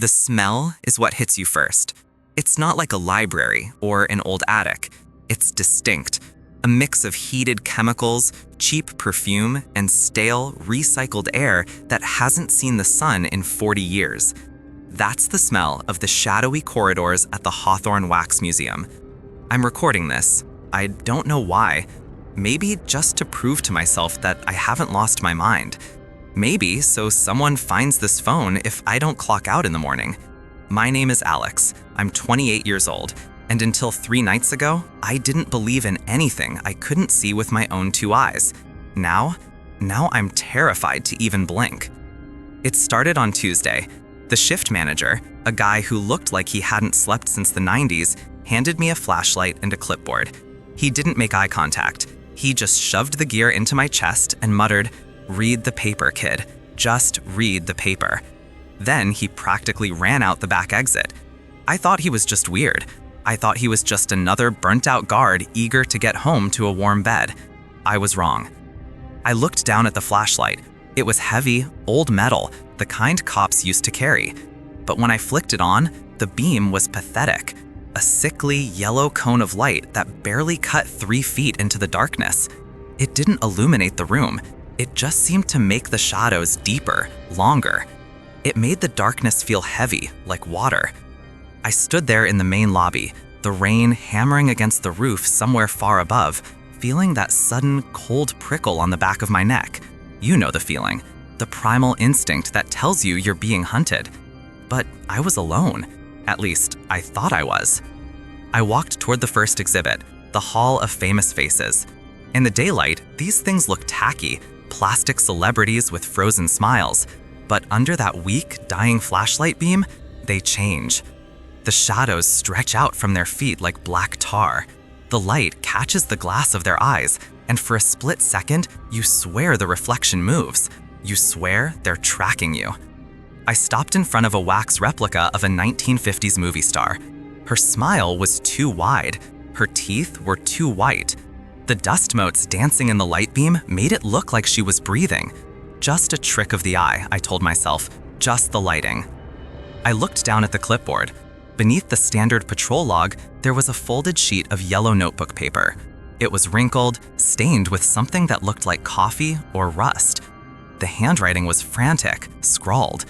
The smell is what hits you first. It's not like a library or an old attic. It's distinct. A mix of heated chemicals, cheap perfume, and stale, recycled air that hasn't seen the sun in 40 years. That's the smell of the shadowy corridors at the Hawthorne Wax Museum. I'm recording this. I don't know why. Maybe just to prove to myself that I haven't lost my mind. Maybe so someone finds this phone if I don't clock out in the morning. My name is Alex. I'm 28 years old, and until 3 nights ago, I didn't believe in anything I couldn't see with my own 2 eyes. Now I'm terrified to even blink. It started on Tuesday. The shift manager, a guy who looked like he hadn't slept since the 90s, handed me a flashlight and a clipboard. He didn't make eye contact. He just shoved the gear into my chest and muttered, "Read the paper, kid. Just read the paper." Then he practically ran out the back exit. I thought he was just weird. I thought he was just another burnt-out guard eager to get home to a warm bed. I was wrong. I looked down at the flashlight. It was heavy, old metal, the kind cops used to carry. But when I flicked it on, the beam was pathetic. A sickly, yellow cone of light that barely cut 3 feet into the darkness. It didn't illuminate the room. It just seemed to make the shadows deeper, longer. It made the darkness feel heavy, like water. I stood there in the main lobby, the rain hammering against the roof somewhere far above, feeling that sudden, cold prickle on the back of my neck. You know the feeling, the primal instinct that tells you you're being hunted. But I was alone. At least, I thought I was. I walked toward the first exhibit, the Hall of Famous Faces. In the daylight, these things look tacky, plastic celebrities with frozen smiles. But under that weak, dying flashlight beam, they change. The shadows stretch out from their feet like black tar. The light catches the glass of their eyes, and for a split second, you swear the reflection moves. You swear they're tracking you. I stopped in front of a wax replica of a 1950s movie star. Her smile was too wide. Her teeth were too white. The dust motes dancing in the light beam made it look like she was breathing. Just a trick of the eye, I told myself, just the lighting. I looked down at the clipboard. Beneath the standard patrol log, there was a folded sheet of yellow notebook paper. It was wrinkled, stained with something that looked like coffee or rust. The handwriting was frantic, scrawled.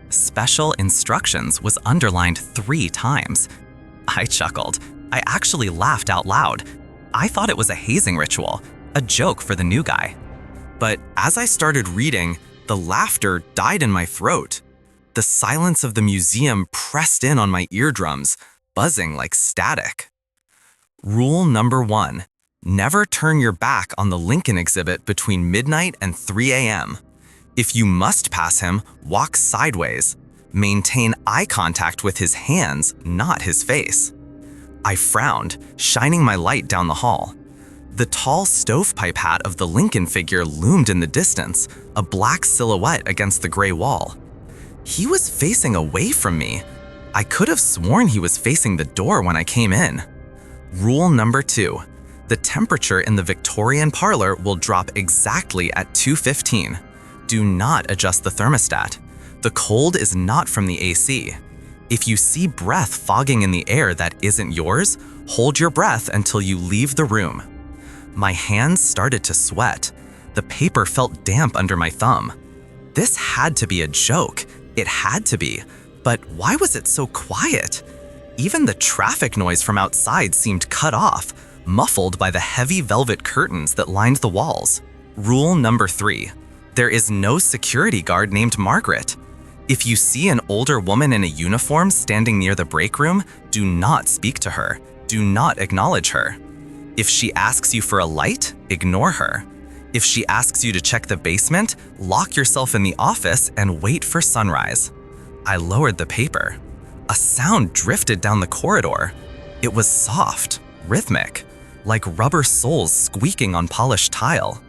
Special instructions was underlined 3 times. I chuckled. I actually laughed out loud. I thought it was a hazing ritual, a joke for the new guy. But as I started reading, the laughter died in my throat. The silence of the museum pressed in on my eardrums, buzzing like static. Rule number 1, never turn your back on the Lincoln exhibit between midnight and 3 a.m. If you must pass him, walk sideways. Maintain eye contact with his hands, not his face. I frowned, shining my light down the hall. The tall stovepipe hat of the Lincoln figure loomed in the distance, a black silhouette against the gray wall. He was facing away from me. I could have sworn he was facing the door when I came in. Rule number 2, the temperature in the Victorian parlor will drop exactly at 2:15. Do not adjust the thermostat. The cold is not from the AC. If you see breath fogging in the air that isn't yours, hold your breath until you leave the room. My hands started to sweat. The paper felt damp under my thumb. This had to be a joke. It had to be. But why was it so quiet? Even the traffic noise from outside seemed cut off, muffled by the heavy velvet curtains that lined the walls. Rule number 3. There is no security guard named Margaret. If you see an older woman in a uniform standing near the break room, do not speak to her. Do not acknowledge her. If she asks you for a light, ignore her. If she asks you to check the basement, lock yourself in the office and wait for sunrise. I lowered the paper. A sound drifted down the corridor. It was soft, rhythmic, like rubber soles squeaking on polished tile.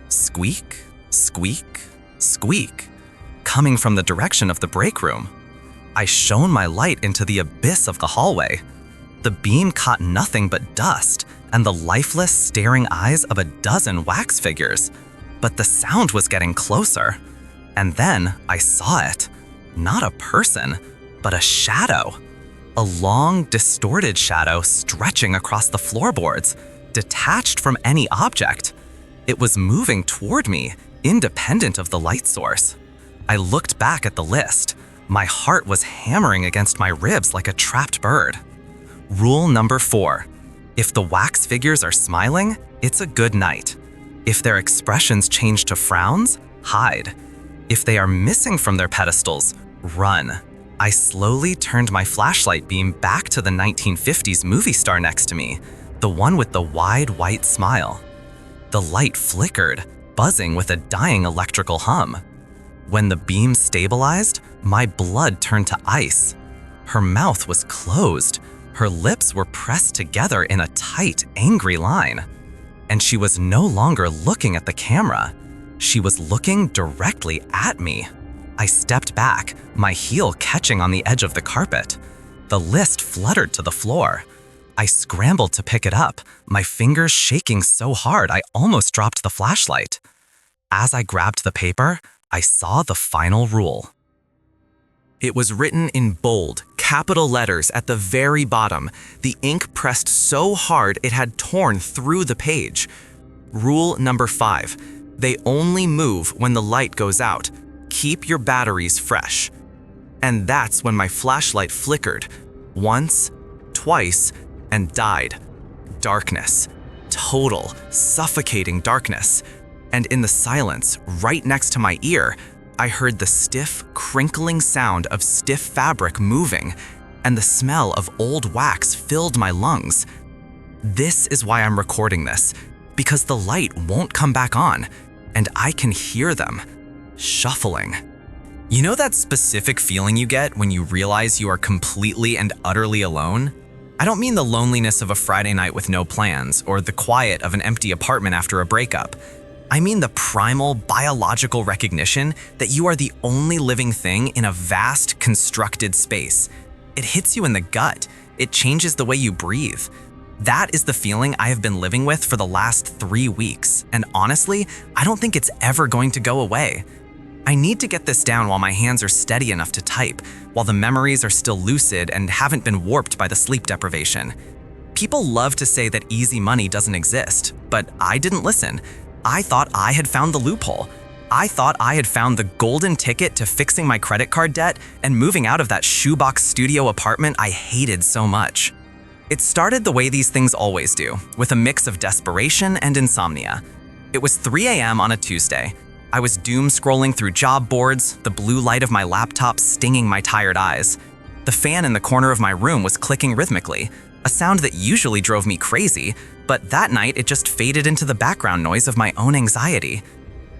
Squeak, squeak, squeak, coming from the direction of the break room. I shone my light into the abyss of the hallway. The beam caught nothing but dust and the lifeless, staring eyes of a dozen wax figures. But the sound was getting closer. And then I saw it. Not a person, but a shadow. A long, distorted shadow stretching across the floorboards, detached from any object. It was moving toward me, independent of the light source. I looked back at the list. My heart was hammering against my ribs like a trapped bird. Rule number 4. If the wax figures are smiling, it's a good night. If their expressions change to frowns, hide. If they are missing from their pedestals, run. I slowly turned my flashlight beam back to the 1950s movie star next to me, the one with the wide white smile. The light flickered, buzzing with a dying electrical hum. When the beam stabilized, my blood turned to ice. Her mouth was closed. Her lips were pressed together in a tight, angry line. And she was no longer looking at the camera. She was looking directly at me. I stepped back, my heel catching on the edge of the carpet. The list fluttered to the floor. I scrambled to pick it up, my fingers shaking so hard I almost dropped the flashlight. As I grabbed the paper, I saw the final rule. It was written in bold, capital letters at the very bottom, the ink pressed so hard it had torn through the page. Rule number 5. They only move when the light goes out. Keep your batteries fresh. And that's when my flashlight flickered, once, twice, and died. Darkness. Total, suffocating darkness. And in the silence, right next to my ear, I heard the stiff, crinkling sound of stiff fabric moving, and the smell of old wax filled my lungs. This is why I'm recording this, because the light won't come back on, and I can hear them shuffling. You know that specific feeling you get when you realize you are completely and utterly alone? I don't mean the loneliness of a Friday night with no plans, or the quiet of an empty apartment after a breakup. I mean the primal, biological recognition that you are the only living thing in a vast, constructed space. It hits you in the gut. It changes the way you breathe. That is the feeling I have been living with for the last 3 weeks, and honestly, I don't think it's ever going to go away. I need to get this down while my hands are steady enough to type, while the memories are still lucid and haven't been warped by the sleep deprivation. People love to say that easy money doesn't exist, but I didn't listen. I thought I had found the loophole. I thought I had found the golden ticket to fixing my credit card debt and moving out of that shoebox studio apartment I hated so much. It started the way these things always do, with a mix of desperation and insomnia. It was 3 a.m. on a Tuesday. I was doom scrolling through job boards, the blue light of my laptop stinging my tired eyes. The fan in the corner of my room was clicking rhythmically, a sound that usually drove me crazy, but that night it just faded into the background noise of my own anxiety.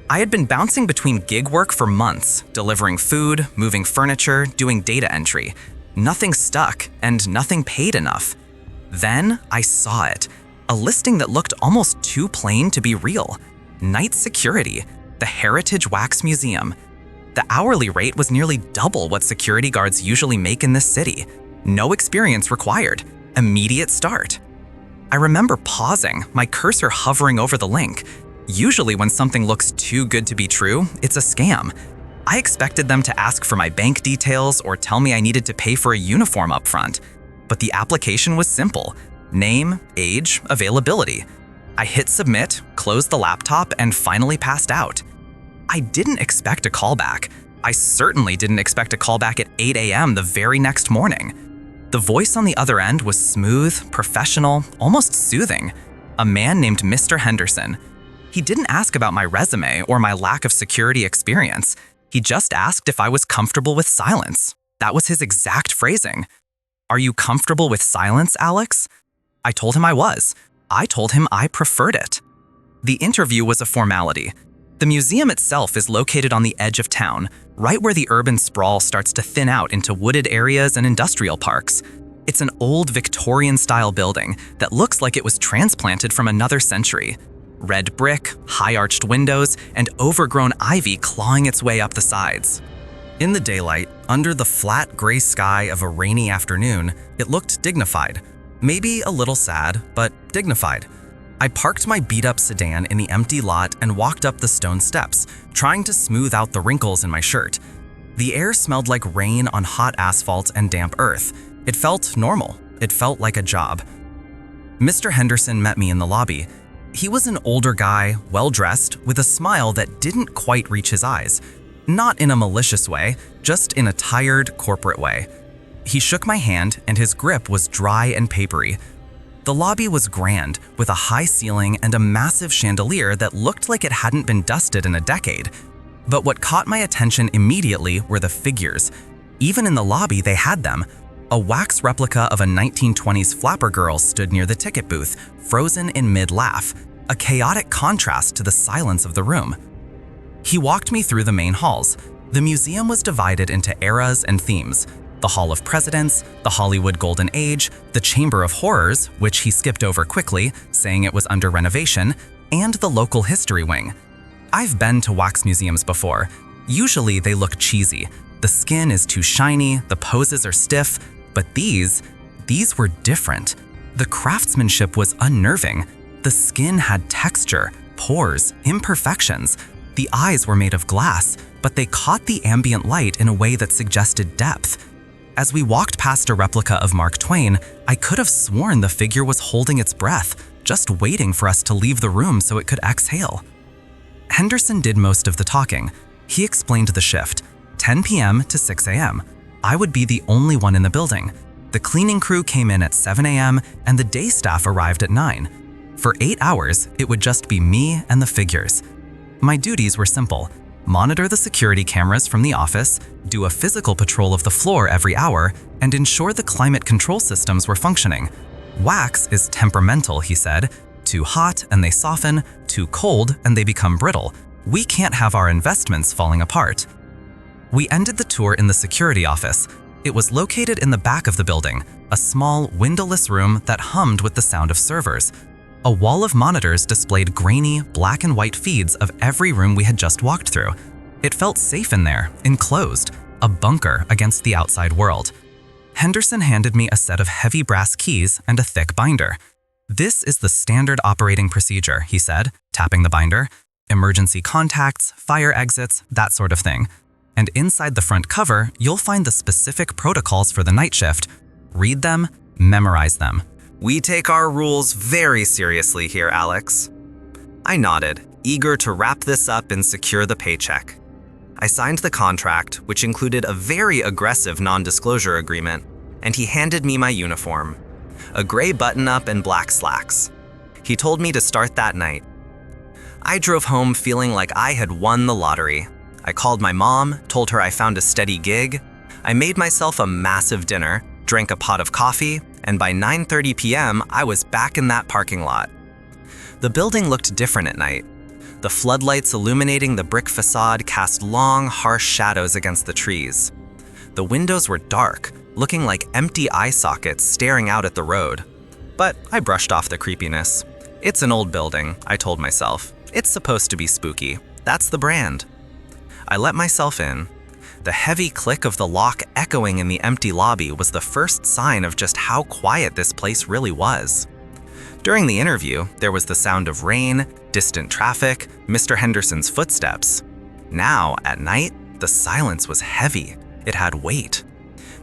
I had been bouncing between gig work for months, delivering food, moving furniture, doing data entry. Nothing stuck, and nothing paid enough. Then I saw it, a listing that looked almost too plain to be real. Night security, the Heritage Wax Museum. The hourly rate was nearly double what security guards usually make in this city. No experience required. Immediate start. I remember pausing, my cursor hovering over the link. Usually when something looks too good to be true, it's a scam. I expected them to ask for my bank details or tell me I needed to pay for a uniform up front. But the application was simple: name, age, availability. I hit submit, closed the laptop, and finally passed out. I didn't expect a callback. I certainly didn't expect a callback at 8 a.m. the very next morning. The voice on the other end was smooth, professional, almost soothing. A man named Mr. Henderson. He didn't ask about my resume or my lack of security experience. He just asked if I was comfortable with silence. That was his exact phrasing. "Are you comfortable with silence, Alex?" I told him I was. I told him I preferred it. The interview was a formality. The museum itself is located on the edge of town, right where the urban sprawl starts to thin out into wooded areas and industrial parks. It's an old Victorian-style building that looks like it was transplanted from another century. Red brick, high-arched windows, and overgrown ivy clawing its way up the sides. In the daylight, under the flat gray sky of a rainy afternoon, it looked dignified. Maybe a little sad, but dignified. I parked my beat-up sedan in the empty lot and walked up the stone steps, trying to smooth out the wrinkles in my shirt. The air smelled like rain on hot asphalt and damp earth. It felt normal. It felt like a job. Mr. Henderson met me in the lobby. He was an older guy, well-dressed, with a smile that didn't quite reach his eyes. Not in a malicious way, just in a tired, corporate way. He shook my hand, and his grip was dry and papery. The lobby was grand, with a high ceiling and a massive chandelier that looked like it hadn't been dusted in a decade. But what caught my attention immediately were the figures. Even in the lobby, they had them. A wax replica of a 1920s flapper girl stood near the ticket booth, frozen in mid-laugh, a chaotic contrast to the silence of the room. He walked me through the main halls. The museum was divided into eras and themes. The Hall of Presidents, the Hollywood Golden Age, the Chamber of Horrors, which he skipped over quickly, saying it was under renovation, and the local history wing. I've been to wax museums before. Usually they look cheesy. The skin is too shiny, the poses are stiff, but these were different. The craftsmanship was unnerving. The skin had texture, pores, imperfections. The eyes were made of glass, but they caught the ambient light in a way that suggested depth. As we walked past a replica of Mark Twain, I could have sworn the figure was holding its breath, just waiting for us to leave the room so it could exhale. Henderson did most of the talking. He explained the shift, 10 p.m. to 6 a.m. I would be the only one in the building. The cleaning crew came in at 7 a.m. and the day staff arrived at 9. For 8 hours, it would just be me and the figures. My duties were simple: monitor the security cameras from the office, do a physical patrol of the floor every hour, and ensure the climate control systems were functioning. Wax is temperamental, he said. Too hot and they soften, too cold and they become brittle. We can't have our investments falling apart. We ended the tour in the security office. It was located in the back of the building, a small, windowless room that hummed with the sound of servers. A wall of monitors displayed grainy, black and white feeds of every room we had just walked through. It felt safe in there, enclosed, a bunker against the outside world. Henderson handed me a set of heavy brass keys and a thick binder. "This is the standard operating procedure," he said, tapping the binder. "Emergency contacts, fire exits, that sort of thing. And inside the front cover, you'll find the specific protocols for the night shift. Read them, memorize them." We take our rules very seriously here, Alex. I nodded, eager to wrap this up and secure the paycheck. I signed the contract, which included a very aggressive non-disclosure agreement, and he handed me my uniform, a gray button-up and black slacks. He told me to start that night. I drove home feeling like I had won the lottery. I called my mom, told her I found a steady gig. I made myself a massive dinner, drank a pot of coffee, and by 9:30 p.m., I was back in that parking lot. The building looked different at night. The floodlights illuminating the brick facade cast long, harsh shadows against the trees. The windows were dark, looking like empty eye sockets staring out at the road. But I brushed off the creepiness. It's an old building, I told myself. It's supposed to be spooky. That's the brand. I let myself in. The heavy click of the lock echoing in the empty lobby was the first sign of just how quiet this place really was. During the interview, there was the sound of rain, distant traffic, Mr. Henderson's footsteps. Now, at night, the silence was heavy. It had weight.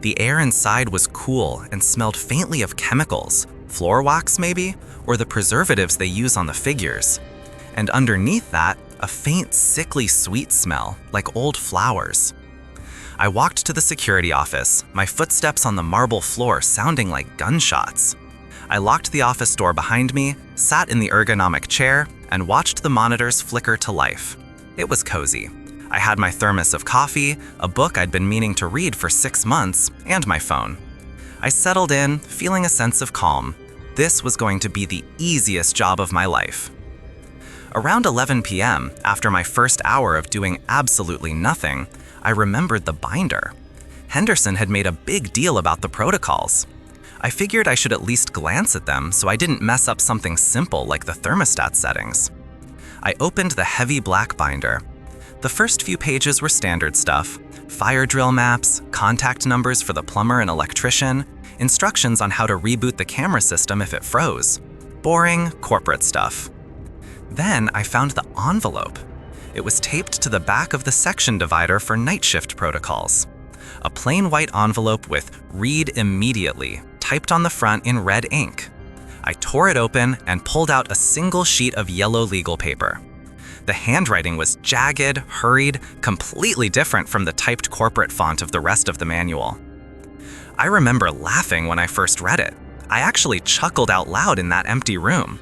The air inside was cool and smelled faintly of chemicals, floor wax maybe, or the preservatives they use on the figures. And underneath that, a faint, sickly sweet smell, like old flowers. I walked to the security office, my footsteps on the marble floor sounding like gunshots. I locked the office door behind me, sat in the ergonomic chair, and watched the monitors flicker to life. It was cozy. I had my thermos of coffee, a book I'd been meaning to read for 6 months, and my phone. I settled in, feeling a sense of calm. This was going to be the easiest job of my life. Around 11 p.m., after my first hour of doing absolutely nothing, I remembered the binder. Henderson had made a big deal about the protocols. I figured I should at least glance at them so I didn't mess up something simple like the thermostat settings. I opened the heavy black binder. The first few pages were standard stuff: fire drill maps, contact numbers for the plumber and electrician, instructions on how to reboot the camera system if it froze. Boring, corporate stuff. Then I found the envelope. It was taped to the back of the section divider for night shift protocols. A plain white envelope with "Read immediately" typed on the front in red ink. I tore it open and pulled out a single sheet of yellow legal paper. The handwriting was jagged, hurried, completely different from the typed corporate font of the rest of the manual. I remember laughing when I first read it. I actually chuckled out loud in that empty room.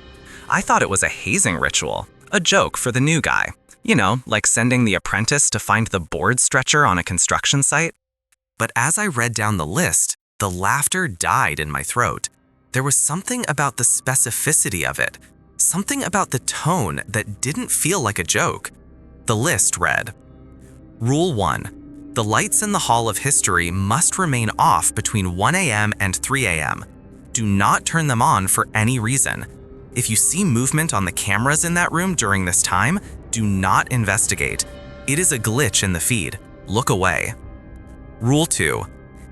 I thought it was a hazing ritual, a joke for the new guy. You know, like sending the apprentice to find the board stretcher on a construction site. But as I read down the list, the laughter died in my throat. There was something about the specificity of it, something about the tone that didn't feel like a joke. The list read, Rule 1. The lights in the Hall of History must remain off between 1 a.m. and 3 a.m. Do not turn them on for any reason. If you see movement on the cameras in that room during this time, do not investigate. It is a glitch in the feed. Look away. Rule 2.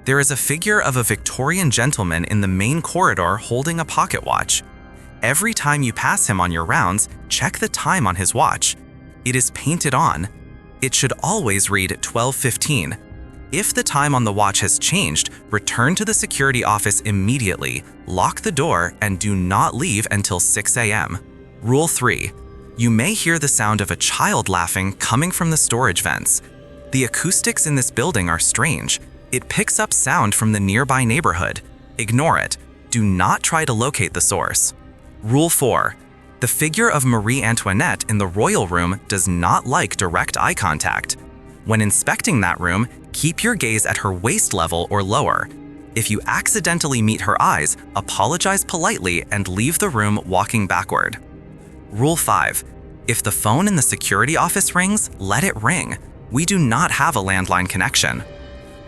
There is a figure of a Victorian gentleman in the main corridor holding a pocket watch. Every time you pass him on your rounds, check the time on his watch. It is painted on. It should always read 12:15. If the time on the watch has changed, return to the security office immediately, lock the door, and do not leave until 6 a.m. Rule 3. You may hear the sound of a child laughing coming from the storage vents. The acoustics in this building are strange. It picks up sound from the nearby neighborhood. Ignore it. Do not try to locate the source. Rule 4. The figure of Marie Antoinette in the royal room does not like direct eye contact. When inspecting that room, keep your gaze at her waist level or lower. If you accidentally meet her eyes, apologize politely and leave the room walking backward. Rule 5. If the phone in the security office rings, let it ring. We do not have a landline connection.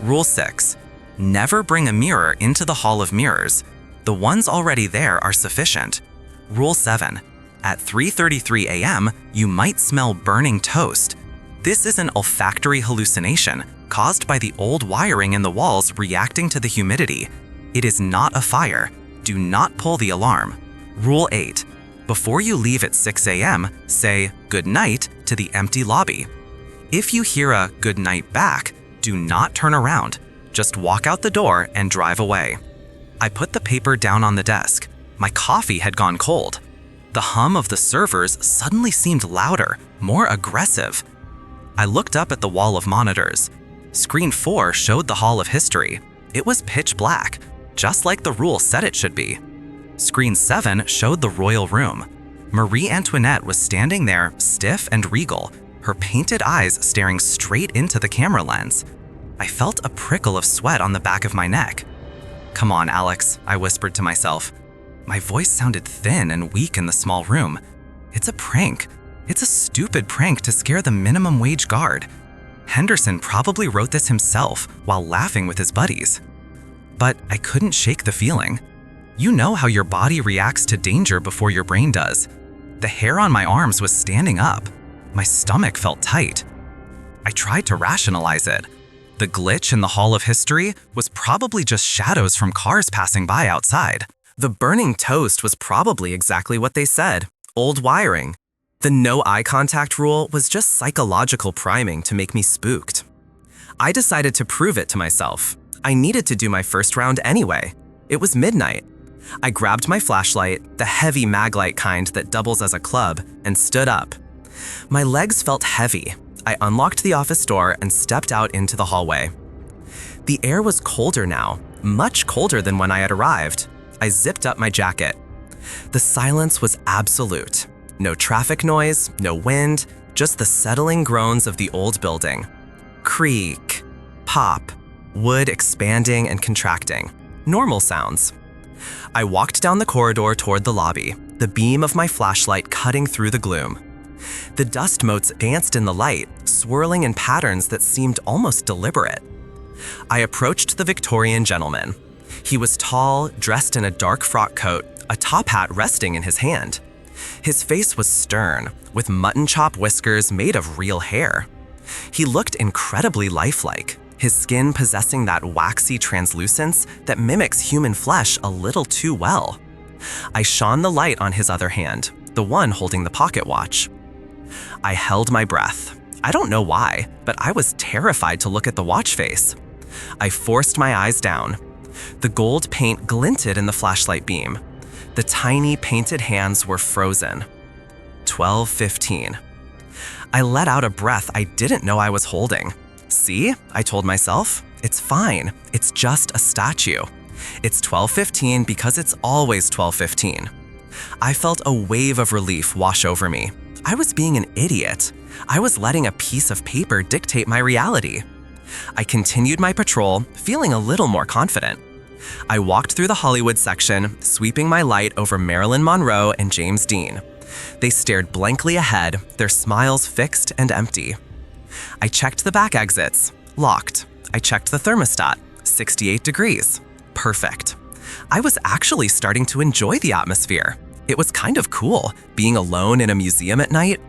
Rule 6. Never bring a mirror into the Hall of Mirrors. The ones already there are sufficient. Rule 7. At 3:33 a.m., you might smell burning toast. This is an olfactory hallucination caused by the old wiring in the walls reacting to the humidity. It is not a fire. Do not pull the alarm. Rule 8. Before you leave at 6 a.m., say "good night" to the empty lobby. If you hear a "good night" back, do not turn around. Just walk out the door and drive away. I put the paper down on the desk. My coffee had gone cold. The hum of the servers suddenly seemed louder, more aggressive. I looked up at the wall of monitors. Screen 4 showed the Hall of History. It was pitch black, just like the rule said it should be. Screen 7 showed the royal room. Marie Antoinette was standing there, stiff and regal, her painted eyes staring straight into the camera lens. I felt a prickle of sweat on the back of my neck. "Come on, Alex," I whispered to myself. My voice sounded thin and weak in the small room. It's a prank. It's a stupid prank to scare the minimum wage guard. Henderson probably wrote this himself while laughing with his buddies. But I couldn't shake the feeling. You know how your body reacts to danger before your brain does. The hair on my arms was standing up. My stomach felt tight. I tried to rationalize it. The glitch in the Hall of History was probably just shadows from cars passing by outside. The burning toast was probably exactly what they said, old wiring. The no eye contact rule was just psychological priming to make me spooked. I decided to prove it to myself. I needed to do my first round anyway. It was midnight. I grabbed my flashlight, the heavy maglite kind that doubles as a club, and stood up. My legs felt heavy. I unlocked the office door and stepped out into the hallway. The air was colder now, much colder than when I had arrived. I zipped up my jacket. The silence was absolute. No traffic noise, no wind, just the settling groans of the old building. Creak, pop, wood expanding and contracting. Normal sounds. I walked down the corridor toward the lobby, the beam of my flashlight cutting through the gloom. The dust motes danced in the light, swirling in patterns that seemed almost deliberate. I approached the Victorian gentleman. He was tall, dressed in a dark frock coat, a top hat resting in his hand. His face was stern, with mutton chop whiskers made of real hair. He looked incredibly lifelike, his skin possessing that waxy translucence that mimics human flesh a little too well. I shone the light on his other hand, the one holding the pocket watch. I held my breath. I don't know why, but I was terrified to look at the watch face. I forced my eyes down. The gold paint glinted in the flashlight beam. The tiny painted hands were frozen. 12:15. I let out a breath I didn't know I was holding. See, I told myself, it's fine. It's just a statue. It's 12:15 because it's always 12:15. I felt a wave of relief wash over me. I was being an idiot. I was letting a piece of paper dictate my reality. I continued my patrol, feeling a little more confident. I walked through the Hollywood section, sweeping my light over Marilyn Monroe and James Dean. They stared blankly ahead, their smiles fixed and empty. I checked the back exits, locked. I checked the thermostat, 68 degrees. Perfect. I was actually starting to enjoy the atmosphere. It was kind of cool, being alone in a museum at night.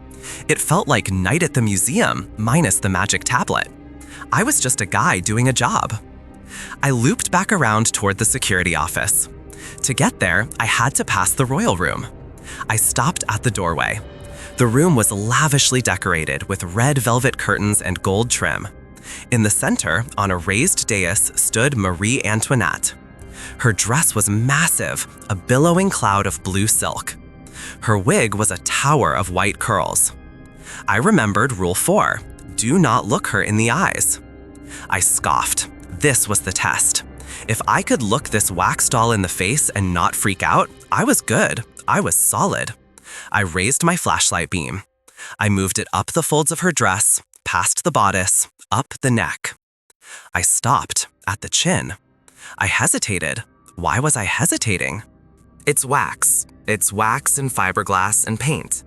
It felt like Night at the Museum, minus the magic tablet. I was just a guy doing a job. I looped back around toward the security office. To get there, I had to pass the royal room. I stopped at the doorway. The room was lavishly decorated with red velvet curtains and gold trim. In the center, on a raised dais, stood Marie Antoinette. Her dress was massive, a billowing cloud of blue silk. Her wig was a tower of white curls. I remembered Rule 4, do not look her in the eyes. I scoffed. This was the test. If I could look this wax doll in the face and not freak out, I was good. I was solid. I raised my flashlight beam. I moved it up the folds of her dress, past the bodice, up the neck. I stopped at the chin. I hesitated. Why was I hesitating? It's wax. It's wax and fiberglass and paint.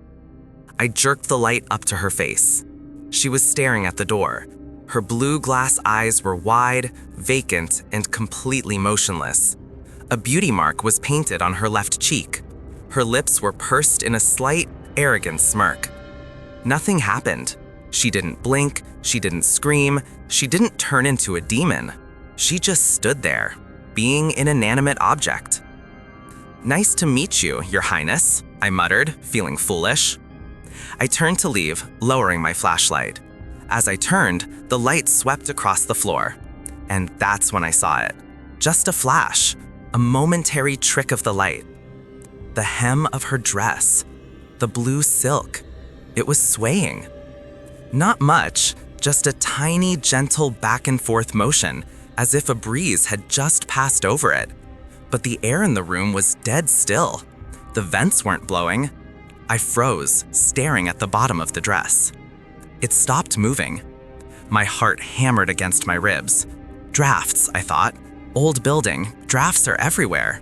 I jerked the light up to her face. She was staring at the door. Her blue glass eyes were wide, vacant, and completely motionless. A beauty mark was painted on her left cheek. Her lips were pursed in a slight, arrogant smirk. Nothing happened. She didn't blink, she didn't scream, she didn't turn into a demon. She just stood there, being an inanimate object. "Nice to meet you, Your Highness," I muttered, feeling foolish. I turned to leave, lowering my flashlight. As I turned, the light swept across the floor. And that's when I saw it. Just a flash, a momentary trick of the light. The hem of her dress, the blue silk, it was swaying. Not much, just a tiny, gentle back and forth motion, as if a breeze had just passed over it. But the air in the room was dead still. The vents weren't blowing. I froze, staring at the bottom of the dress. It stopped moving. My heart hammered against my ribs. Drafts, I thought. Old building, drafts are everywhere.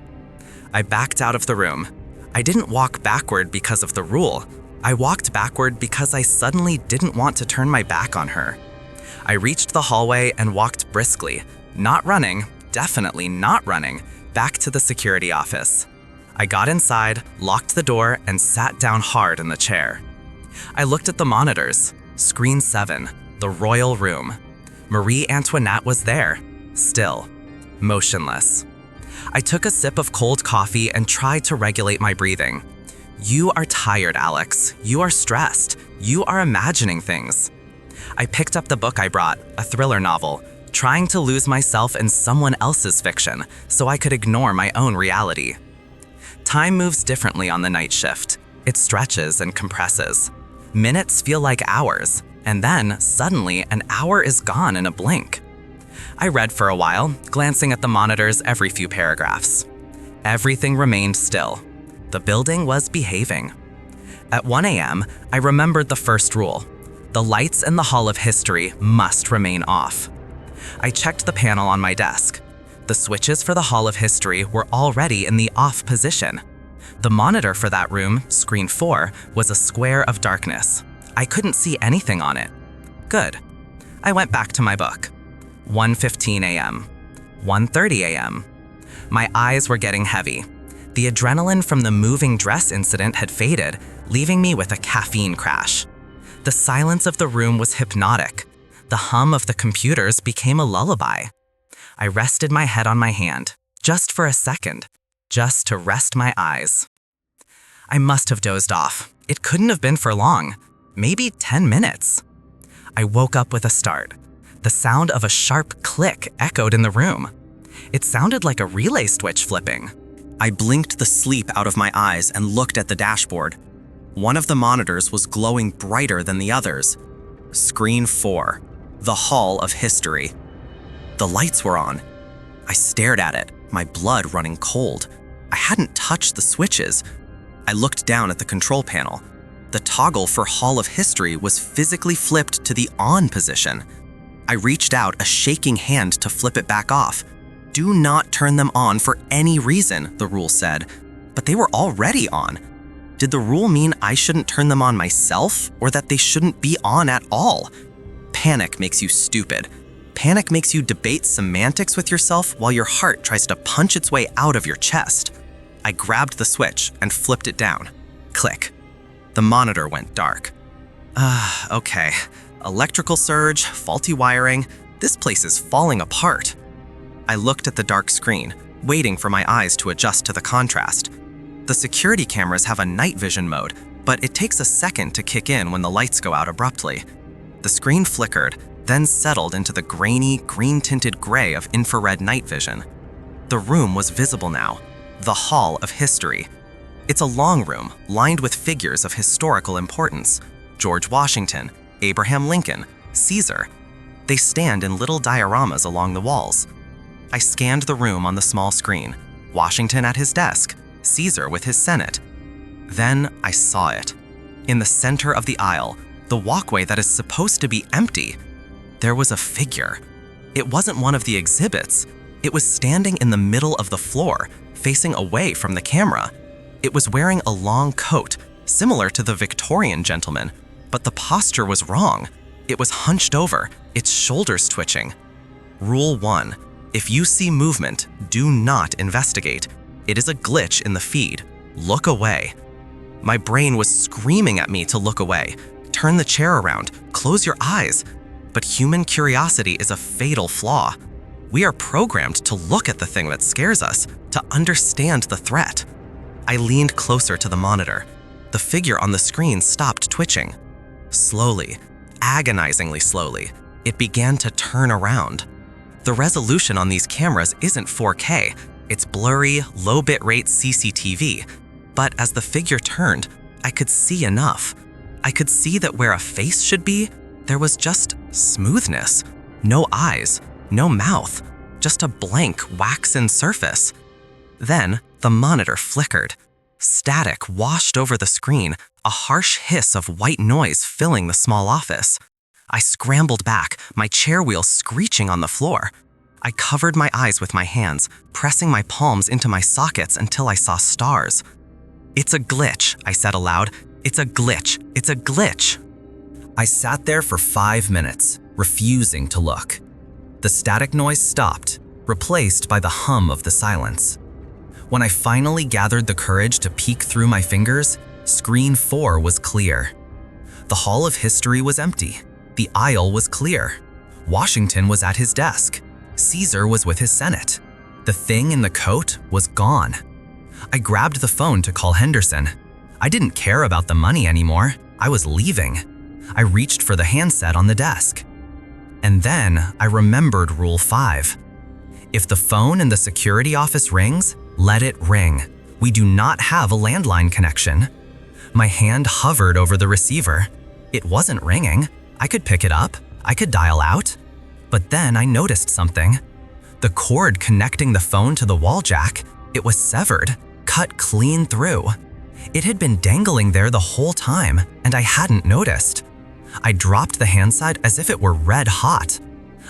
I backed out of the room. I didn't walk backward because of the rule. I walked backward because I suddenly didn't want to turn my back on her. I reached the hallway and walked briskly, not running, definitely not running, back to the security office. I got inside, locked the door, and sat down hard in the chair. I looked at the monitors. Screen 7, the royal room. Marie Antoinette was there, still, motionless. I took a sip of cold coffee and tried to regulate my breathing. You are tired, Alex. You are stressed. You are imagining things. I picked up the book I brought, a thriller novel, trying to lose myself in someone else's fiction so I could ignore my own reality. Time moves differently on the night shift. It stretches and compresses. Minutes feel like hours, and then, suddenly, an hour is gone in a blink. I read for a while, glancing at the monitors every few paragraphs. Everything remained still. The building was behaving. At 1 a.m., I remembered the first rule. The lights in the Hall of History must remain off. I checked the panel on my desk. The switches for the Hall of History were already in the off position. The monitor for that room, screen 4, was a square of darkness. I couldn't see anything on it. Good. I went back to my book. 1:15 a.m. 1:30 a.m. My eyes were getting heavy. The adrenaline from the moving dress incident had faded, leaving me with a caffeine crash. The silence of the room was hypnotic. The hum of the computers became a lullaby. I rested my head on my hand, just for a second, just to rest my eyes. I must have dozed off. It couldn't have been for long. maybe 10 minutes. I woke up with a start. The sound of a sharp click echoed in the room. It sounded like a relay switch flipping. I blinked the sleep out of my eyes and looked at the dashboard. One of the monitors was glowing brighter than the others. Screen 4, the Hall of History. The lights were on. I stared at it, my blood running cold. I hadn't touched the switches. I looked down at the control panel. The toggle for Hall of History was physically flipped to the on position. I reached out a shaking hand to flip it back off. Do not turn them on for any reason, the rule said, but they were already on. Did the rule mean I shouldn't turn them on myself, or that they shouldn't be on at all? Panic makes you stupid. Panic makes you debate semantics with yourself while your heart tries to punch its way out of your chest. I grabbed the switch and flipped it down. Click. The monitor went dark. Okay. Electrical surge, faulty wiring. This place is falling apart. I looked at the dark screen, waiting for my eyes to adjust to the contrast. The security cameras have a night vision mode, but it takes a second to kick in when the lights go out abruptly. The screen flickered, then settled into the grainy, green-tinted gray of infrared night vision. The room was visible now, the Hall of History. It's a long room lined with figures of historical importance. George Washington, Abraham Lincoln, Caesar. They stand in little dioramas along the walls. I scanned the room on the small screen, Washington at his desk, Caesar with his Senate. Then I saw it. In the center of the aisle, the walkway that is supposed to be empty, there was a figure. It wasn't one of the exhibits. It was standing in the middle of the floor, facing away from the camera. It was wearing a long coat, similar to the Victorian gentleman, but the posture was wrong. It was hunched over, its shoulders twitching. Rule 1. If you see movement, do not investigate. It is a glitch in the feed. Look away. My brain was screaming at me to look away. Turn the chair around, close your eyes. But human curiosity is a fatal flaw. We are programmed to look at the thing that scares us, to understand the threat. I leaned closer to the monitor. The figure on the screen stopped twitching. Slowly, agonizingly slowly, it began to turn around. The resolution on these cameras isn't 4K, it's blurry, low bitrate CCTV. But as the figure turned, I could see enough. I could see that where a face should be, there was just smoothness. No eyes, no mouth, just a blank waxen surface. Then the monitor flickered. Static washed over the screen, a harsh hiss of white noise filling the small office. I scrambled back, my chair wheel screeching on the floor. I covered my eyes with my hands, pressing my palms into my sockets until I saw stars. "It's a glitch," I said aloud. "It's a glitch. It's a glitch." I sat there for 5 minutes, refusing to look. The static noise stopped, replaced by the hum of the silence. When I finally gathered the courage to peek through my fingers, screen 4 was clear. The Hall of History was empty. The aisle was clear. Washington was at his desk. Caesar was with his Senate. The thing in the coat was gone. I grabbed the phone to call Henderson. I didn't care about the money anymore. I was leaving. I reached for the handset on the desk. And then I remembered Rule 5. If the phone in the security office rings, let it ring. We do not have a landline connection. My hand hovered over the receiver. It wasn't ringing. I could pick it up. I could dial out. But then I noticed something. The cord connecting the phone to the wall jack, it was severed, cut clean through. It had been dangling there the whole time, and I hadn't noticed. I dropped the handset as if it were red hot.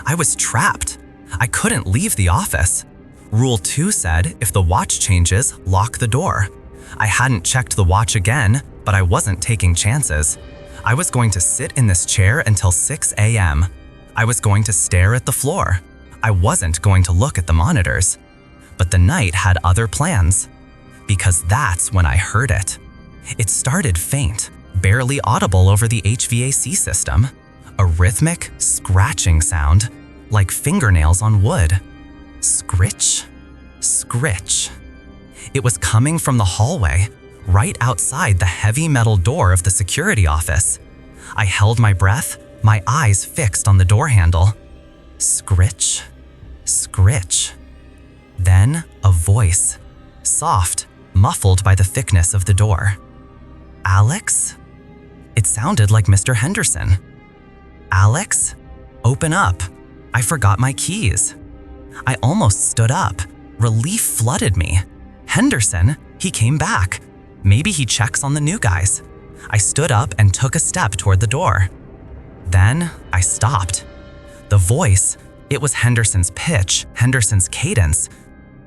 I was trapped. I couldn't leave the office. Rule 2 said if the watch changes, lock the door. I hadn't checked the watch again, but I wasn't taking chances. I was going to sit in this chair until 6 a.m. I was going to stare at the floor. I wasn't going to look at the monitors. But the night had other plans. Because that's when I heard it. It started faint, barely audible over the HVAC system. A rhythmic, scratching sound, like fingernails on wood. Scritch, scritch. It was coming from the hallway, right outside the heavy metal door of the security office. I held my breath, my eyes fixed on the door handle. Scritch, scritch. Then a voice, soft, muffled by the thickness of the door. Alex? It sounded like Mr. Henderson. Alex? Open up. I forgot my keys. I almost stood up. Relief flooded me. Henderson? He came back. Maybe he checks on the new guys. I stood up and took a step toward the door. Then I stopped. The voice, it was Henderson's pitch, Henderson's cadence,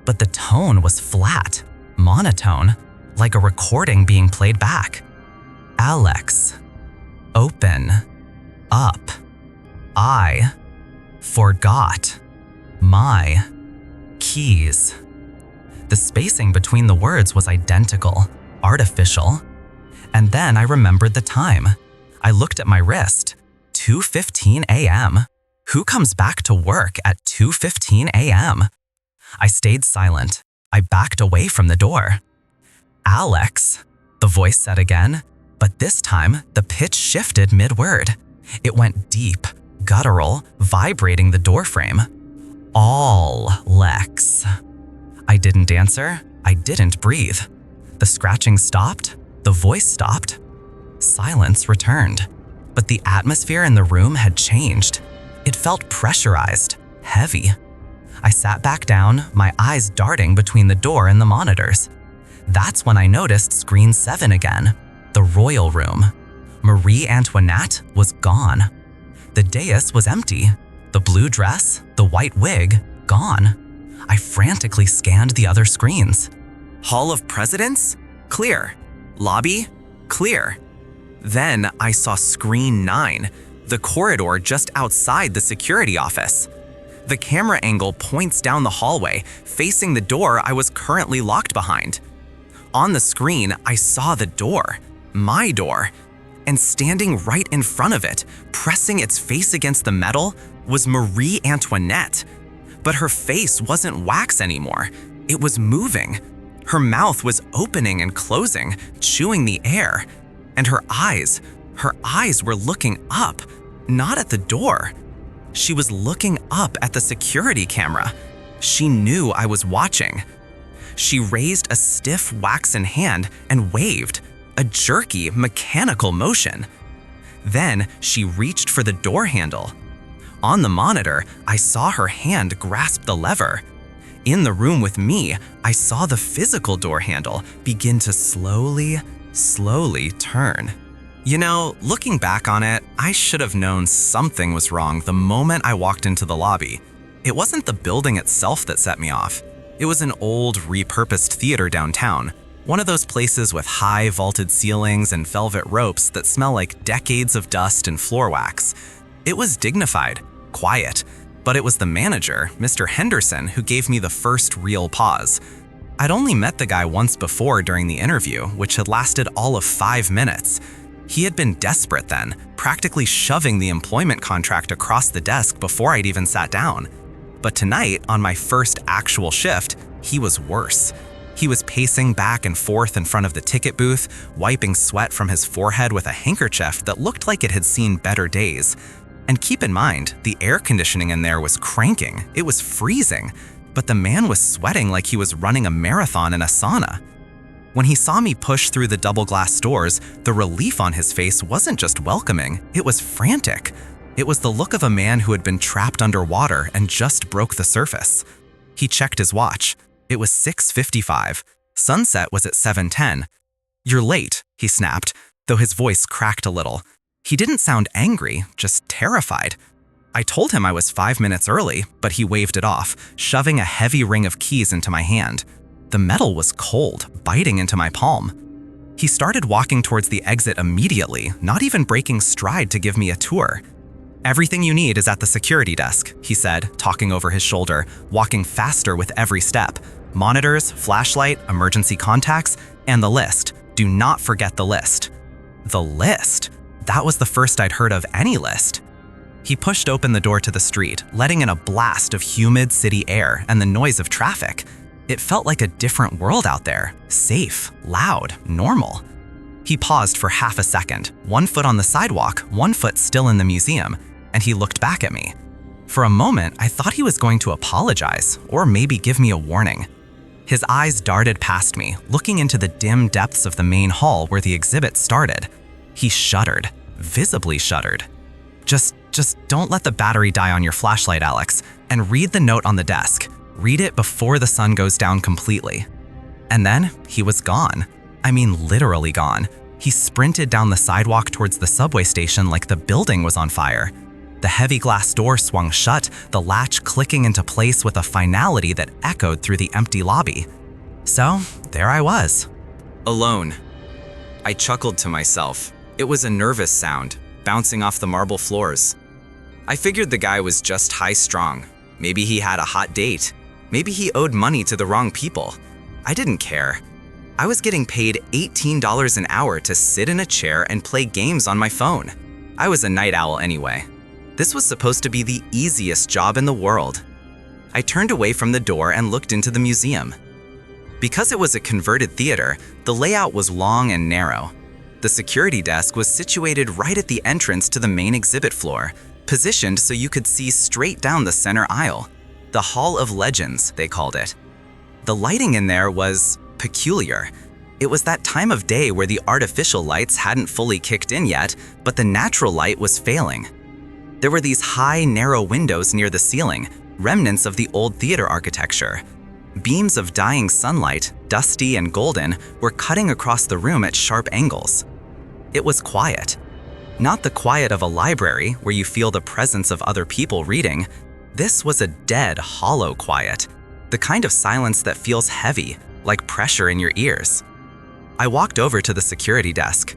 but the tone was flat, monotone, like a recording being played back. Alex, open up. I forgot my keys. The spacing between the words was identical, artificial. And then I remembered the time. I looked at my wrist. 2:15 a.m. Who comes back to work at 2:15 a.m.? I stayed silent. I backed away from the door. Alex, the voice said again, but this time the pitch shifted mid-word. It went deep, guttural, vibrating the doorframe. All Lex. I didn't answer. I didn't breathe. The scratching stopped. The voice stopped. Silence returned. But the atmosphere in the room had changed. It felt pressurized, heavy. I sat back down, my eyes darting between the door and the monitors. That's when I noticed screen 7 again, the royal room. Marie Antoinette was gone. The dais was empty. The blue dress, the white wig, gone. I frantically scanned the other screens. Hall of Presidents? Clear. Lobby? Clear. Then I saw screen 9, the corridor just outside the security office. The camera angle points down the hallway, facing the door I was currently locked behind. On the screen, I saw the door, my door, and standing right in front of it, pressing its face against the metal, was Marie Antoinette. But her face wasn't wax anymore. It was moving. Her mouth was opening and closing, chewing the air. And her eyes were looking up, not at the door. She was looking up at the security camera. She knew I was watching. She raised a stiff waxen hand and waved, a jerky, mechanical motion. Then she reached for the door handle. On the monitor, I saw her hand grasp the lever. In the room with me, I saw the physical door handle begin to slowly turn. You know, looking back on it, I should have known something was wrong the moment I walked into the lobby. It wasn't the building itself that set me off. It was an old, repurposed theater downtown, one of those places with high vaulted ceilings and velvet ropes that smell like decades of dust and floor wax. It was dignified, quiet, but it was the manager, Mr. Henderson, who gave me the first real pause. I'd only met the guy once before during the interview, which had lasted all of 5 minutes. He had been desperate then, practically shoving the employment contract across the desk before I'd even sat down. But tonight, on my first actual shift, he was worse. He was pacing back and forth in front of the ticket booth, wiping sweat from his forehead with a handkerchief that looked like it had seen better days. And keep in mind, the air conditioning in there was cranking. It was freezing. But the man was sweating like he was running a marathon in a sauna. When he saw me push through the double glass doors, the relief on his face wasn't just welcoming, it was frantic. It was the look of a man who had been trapped underwater and just broke the surface. He checked his watch. It was 6:55. Sunset was at 7:10. "You're late," he snapped, though his voice cracked a little. He didn't sound angry, just terrified. I told him I was 5 minutes early, but he waved it off, shoving a heavy ring of keys into my hand. The metal was cold, biting into my palm. He started walking towards the exit immediately, not even breaking stride to give me a tour. "Everything you need is at the security desk," he said, talking over his shoulder, walking faster with every step. "Monitors, flashlight, emergency contacts, and the list. Do not forget the list." The list? That was the first I'd heard of any list. He pushed open the door to the street, letting in a blast of humid city air and the noise of traffic. It felt like a different world out there, safe, loud, normal. He paused for half a second, one foot on the sidewalk, one foot still in the museum, and he looked back at me. For a moment, I thought he was going to apologize, or maybe give me a warning. His eyes darted past me, looking into the dim depths of the main hall where the exhibit started. He shuddered, visibly shuddered. Just don't let the battery die on your flashlight, Alex, and read the note on the desk. Read it before the sun goes down completely. And then he was gone. I mean, literally gone. He sprinted down the sidewalk towards the subway station like the building was on fire. The heavy glass door swung shut, the latch clicking into place with a finality that echoed through the empty lobby. So, there I was. Alone. I chuckled to myself. It was a nervous sound, bouncing off the marble floors. I figured the guy was just high-strung. Maybe he had a hot date. Maybe he owed money to the wrong people. I didn't care. I was getting paid $18 an hour to sit in a chair and play games on my phone. I was a night owl anyway. This was supposed to be the easiest job in the world. I turned away from the door and looked into the museum. Because it was a converted theater, the layout was long and narrow. The security desk was situated right at the entrance to the main exhibit floor, positioned so you could see straight down the center aisle. The Hall of Legends, they called it. The lighting in there was peculiar. It was that time of day where the artificial lights hadn't fully kicked in yet, but the natural light was failing. There were these high, narrow windows near the ceiling, remnants of the old theater architecture. Beams of dying sunlight, dusty and golden, were cutting across the room at sharp angles. It was quiet. Not the quiet of a library where you feel the presence of other people reading. This was a dead, hollow quiet, the kind of silence that feels heavy, like pressure in your ears. I walked over to the security desk.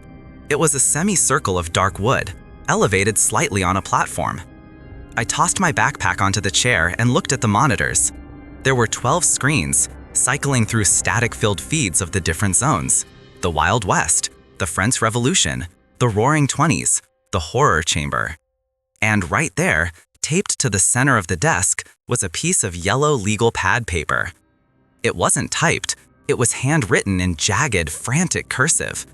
It was a semicircle of dark wood, elevated slightly on a platform. I tossed my backpack onto the chair and looked at the monitors. There were 12 screens, cycling through static-filled feeds of the different zones: the Wild West, the French Revolution, the Roaring Twenties, the Horror Chamber. And right there, taped to the center of the desk, was a piece of yellow legal pad paper. It wasn't typed, it was handwritten in jagged, frantic cursive.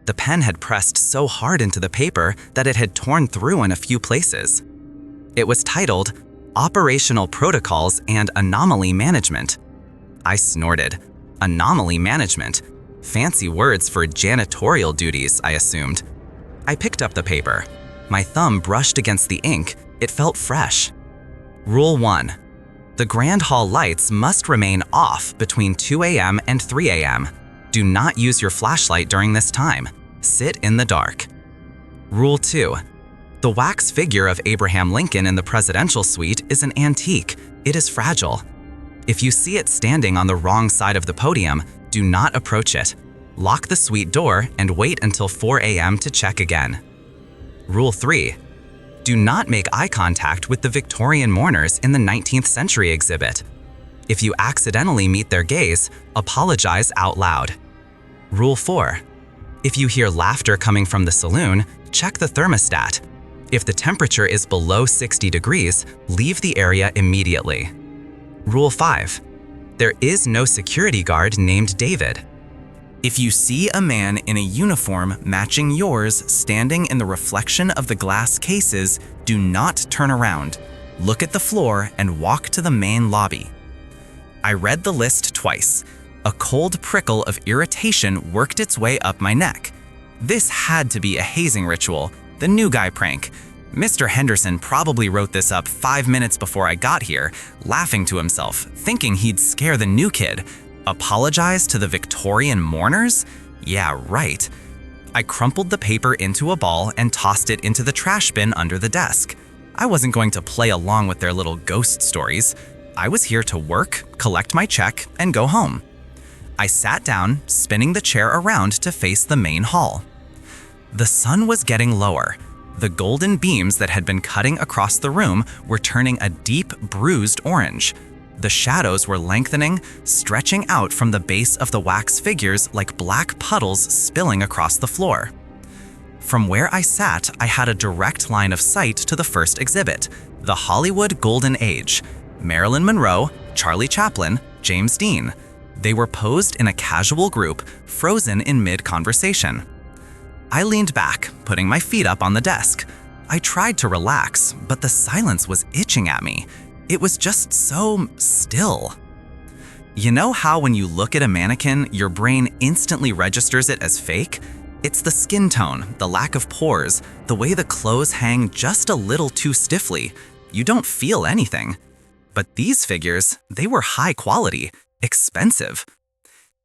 The pen had pressed so hard into the paper that it had torn through in a few places. It was titled, Operational Protocols and Anomaly Management. I snorted. Anomaly management. Fancy words for janitorial duties, I assumed. I picked up the paper. My thumb brushed against the ink. It felt fresh. Rule 1. The Grand Hall lights must remain off between 2 a.m. and 3 a.m. Do not use your flashlight during this time. Sit in the dark. Rule 2. The wax figure of Abraham Lincoln in the presidential suite is an antique. It is fragile. If you see it standing on the wrong side of the podium, do not approach it. Lock the suite door and wait until 4 a.m. to check again. Rule 3. Do not make eye contact with the Victorian mourners in the 19th century exhibit. If you accidentally meet their gaze, apologize out loud. Rule 4. If you hear laughter coming from the saloon, check the thermostat. If the temperature is below 60 degrees, leave the area immediately. Rule 5. There is no security guard named David. If you see a man in a uniform matching yours standing in the reflection of the glass cases, do not turn around. Look at the floor and walk to the main lobby. I read the list twice. A cold prickle of irritation worked its way up my neck. This had to be a hazing ritual, the new guy prank. Mr. Henderson probably wrote this up 5 minutes before I got here, laughing to himself, thinking he'd scare the new kid. Apologize to the Victorian mourners? Yeah, right. I crumpled the paper into a ball and tossed it into the trash bin under the desk. I wasn't going to play along with their little ghost stories. I was here to work, collect my check, and go home. I sat down, spinning the chair around to face the main hall. The sun was getting lower. The golden beams that had been cutting across the room were turning a deep, bruised orange. The shadows were lengthening, stretching out from the base of the wax figures like black puddles spilling across the floor. From where I sat, I had a direct line of sight to the first exhibit, the Hollywood Golden Age. Marilyn Monroe, Charlie Chaplin, James Dean. They were posed in a casual group, frozen in mid-conversation. I leaned back, putting my feet up on the desk. I tried to relax, but the silence was itching at me. It was just so still. You know how when you look at a mannequin, your brain instantly registers it as fake? It's the skin tone, the lack of pores, the way the clothes hang just a little too stiffly. You don't feel anything. But these figures, they were high quality, expensive.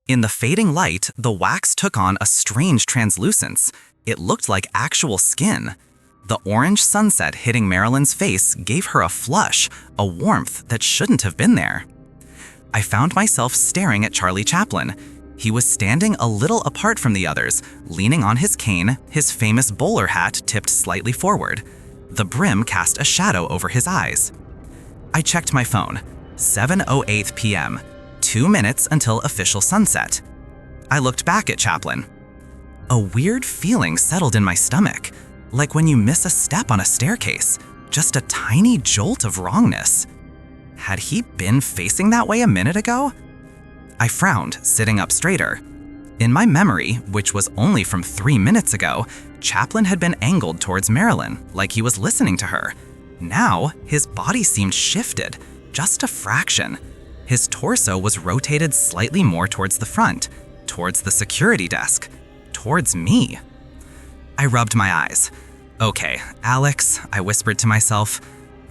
In the fading light, the wax took on a strange translucence. It looked like actual skin. The orange sunset hitting Marilyn's face gave her a flush, a warmth that shouldn't have been there. I found myself staring at Charlie Chaplin. He was standing a little apart from the others, leaning on his cane, his famous bowler hat tipped slightly forward. The brim cast a shadow over his eyes. I checked my phone. 7:08 p.m. 2 minutes until official sunset. I looked back at Chaplin. A weird feeling settled in my stomach, like when you miss a step on a staircase, just a tiny jolt of wrongness. Had he been facing that way a minute ago? I frowned, sitting up straighter. In my memory, which was only from 3 minutes ago, Chaplin had been angled towards Marilyn, like he was listening to her. Now, his body seemed shifted, just a fraction. His torso was rotated slightly more towards the front, towards the security desk, towards me. I rubbed my eyes. Okay, Alex, I whispered to myself.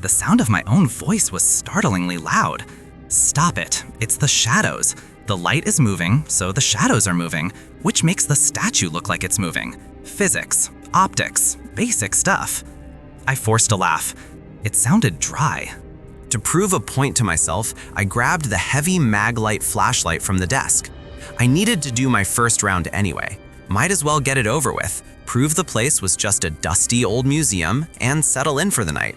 The sound of my own voice was startlingly loud. Stop it, it's the shadows. The light is moving, so the shadows are moving, which makes the statue look like it's moving. Physics, optics, basic stuff. I forced a laugh. It sounded dry. To prove a point to myself, I grabbed the heavy Maglite flashlight from the desk. I needed to do my first round anyway. Might as well get it over with, prove the place was just a dusty old museum, and settle in for the night.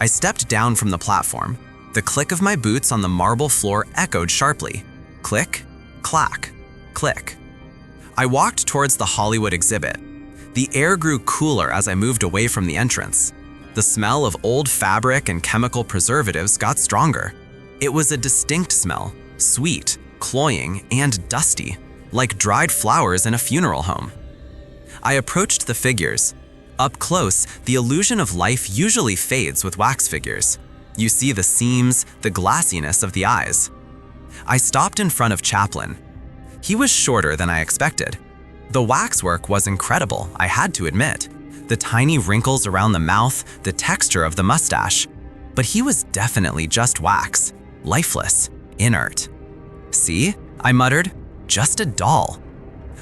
I stepped down from the platform. The click of my boots on the marble floor echoed sharply. Click, clack, click. I walked towards the Hollywood exhibit. The air grew cooler as I moved away from the entrance. The smell of old fabric and chemical preservatives got stronger. It was a distinct smell, sweet, cloying, and dusty, like dried flowers in a funeral home. I approached the figures. Up close, the illusion of life usually fades with wax figures. You see the seams, the glassiness of the eyes. I stopped in front of Chaplin. He was shorter than I expected. The waxwork was incredible, I had to admit. The tiny wrinkles around the mouth, the texture of the mustache. But he was definitely just wax, lifeless, inert. See, I muttered, just a doll.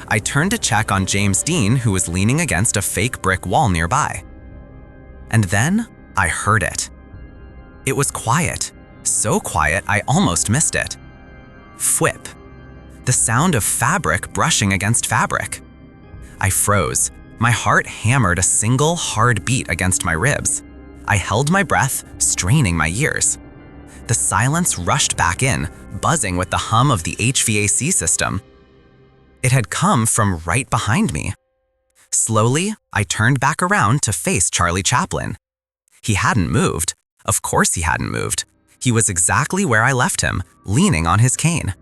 I turned to check on James Dean, who was leaning against a fake brick wall nearby. And then I heard it. It was quiet, so quiet I almost missed it. Fwhip. The sound of fabric brushing against fabric. I froze. My heart hammered a single hard beat against my ribs. I held my breath, straining my ears. The silence rushed back in, buzzing with the hum of the HVAC system. It had come from right behind me. Slowly, I turned back around to face Charlie Chaplin. He hadn't moved. Of course he hadn't moved. He was exactly where I left him, leaning on his cane.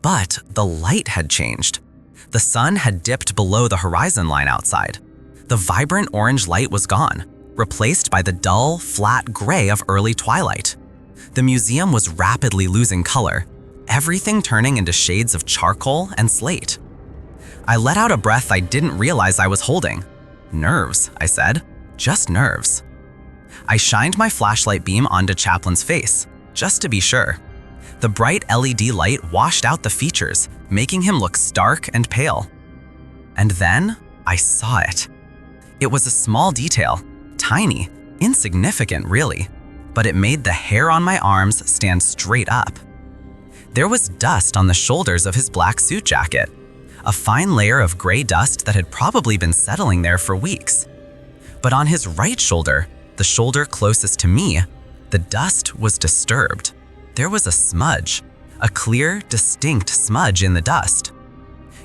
But the light had changed. The sun had dipped below the horizon line outside. The vibrant orange light was gone, replaced by the dull, flat gray of early twilight. The museum was rapidly losing color, everything turning into shades of charcoal and slate. I let out a breath I didn't realize I was holding. Nerves, I said. Just nerves. I shined my flashlight beam onto Chaplin's face, just to be sure. The bright LED light washed out the features, making him look stark and pale. And then I saw it. It was a small detail, tiny, insignificant really, but it made the hair on my arms stand straight up. There was dust on the shoulders of his black suit jacket, a fine layer of gray dust that had probably been settling there for weeks. But on his right shoulder, the shoulder closest to me, the dust was disturbed. There was a smudge, a clear, distinct smudge in the dust.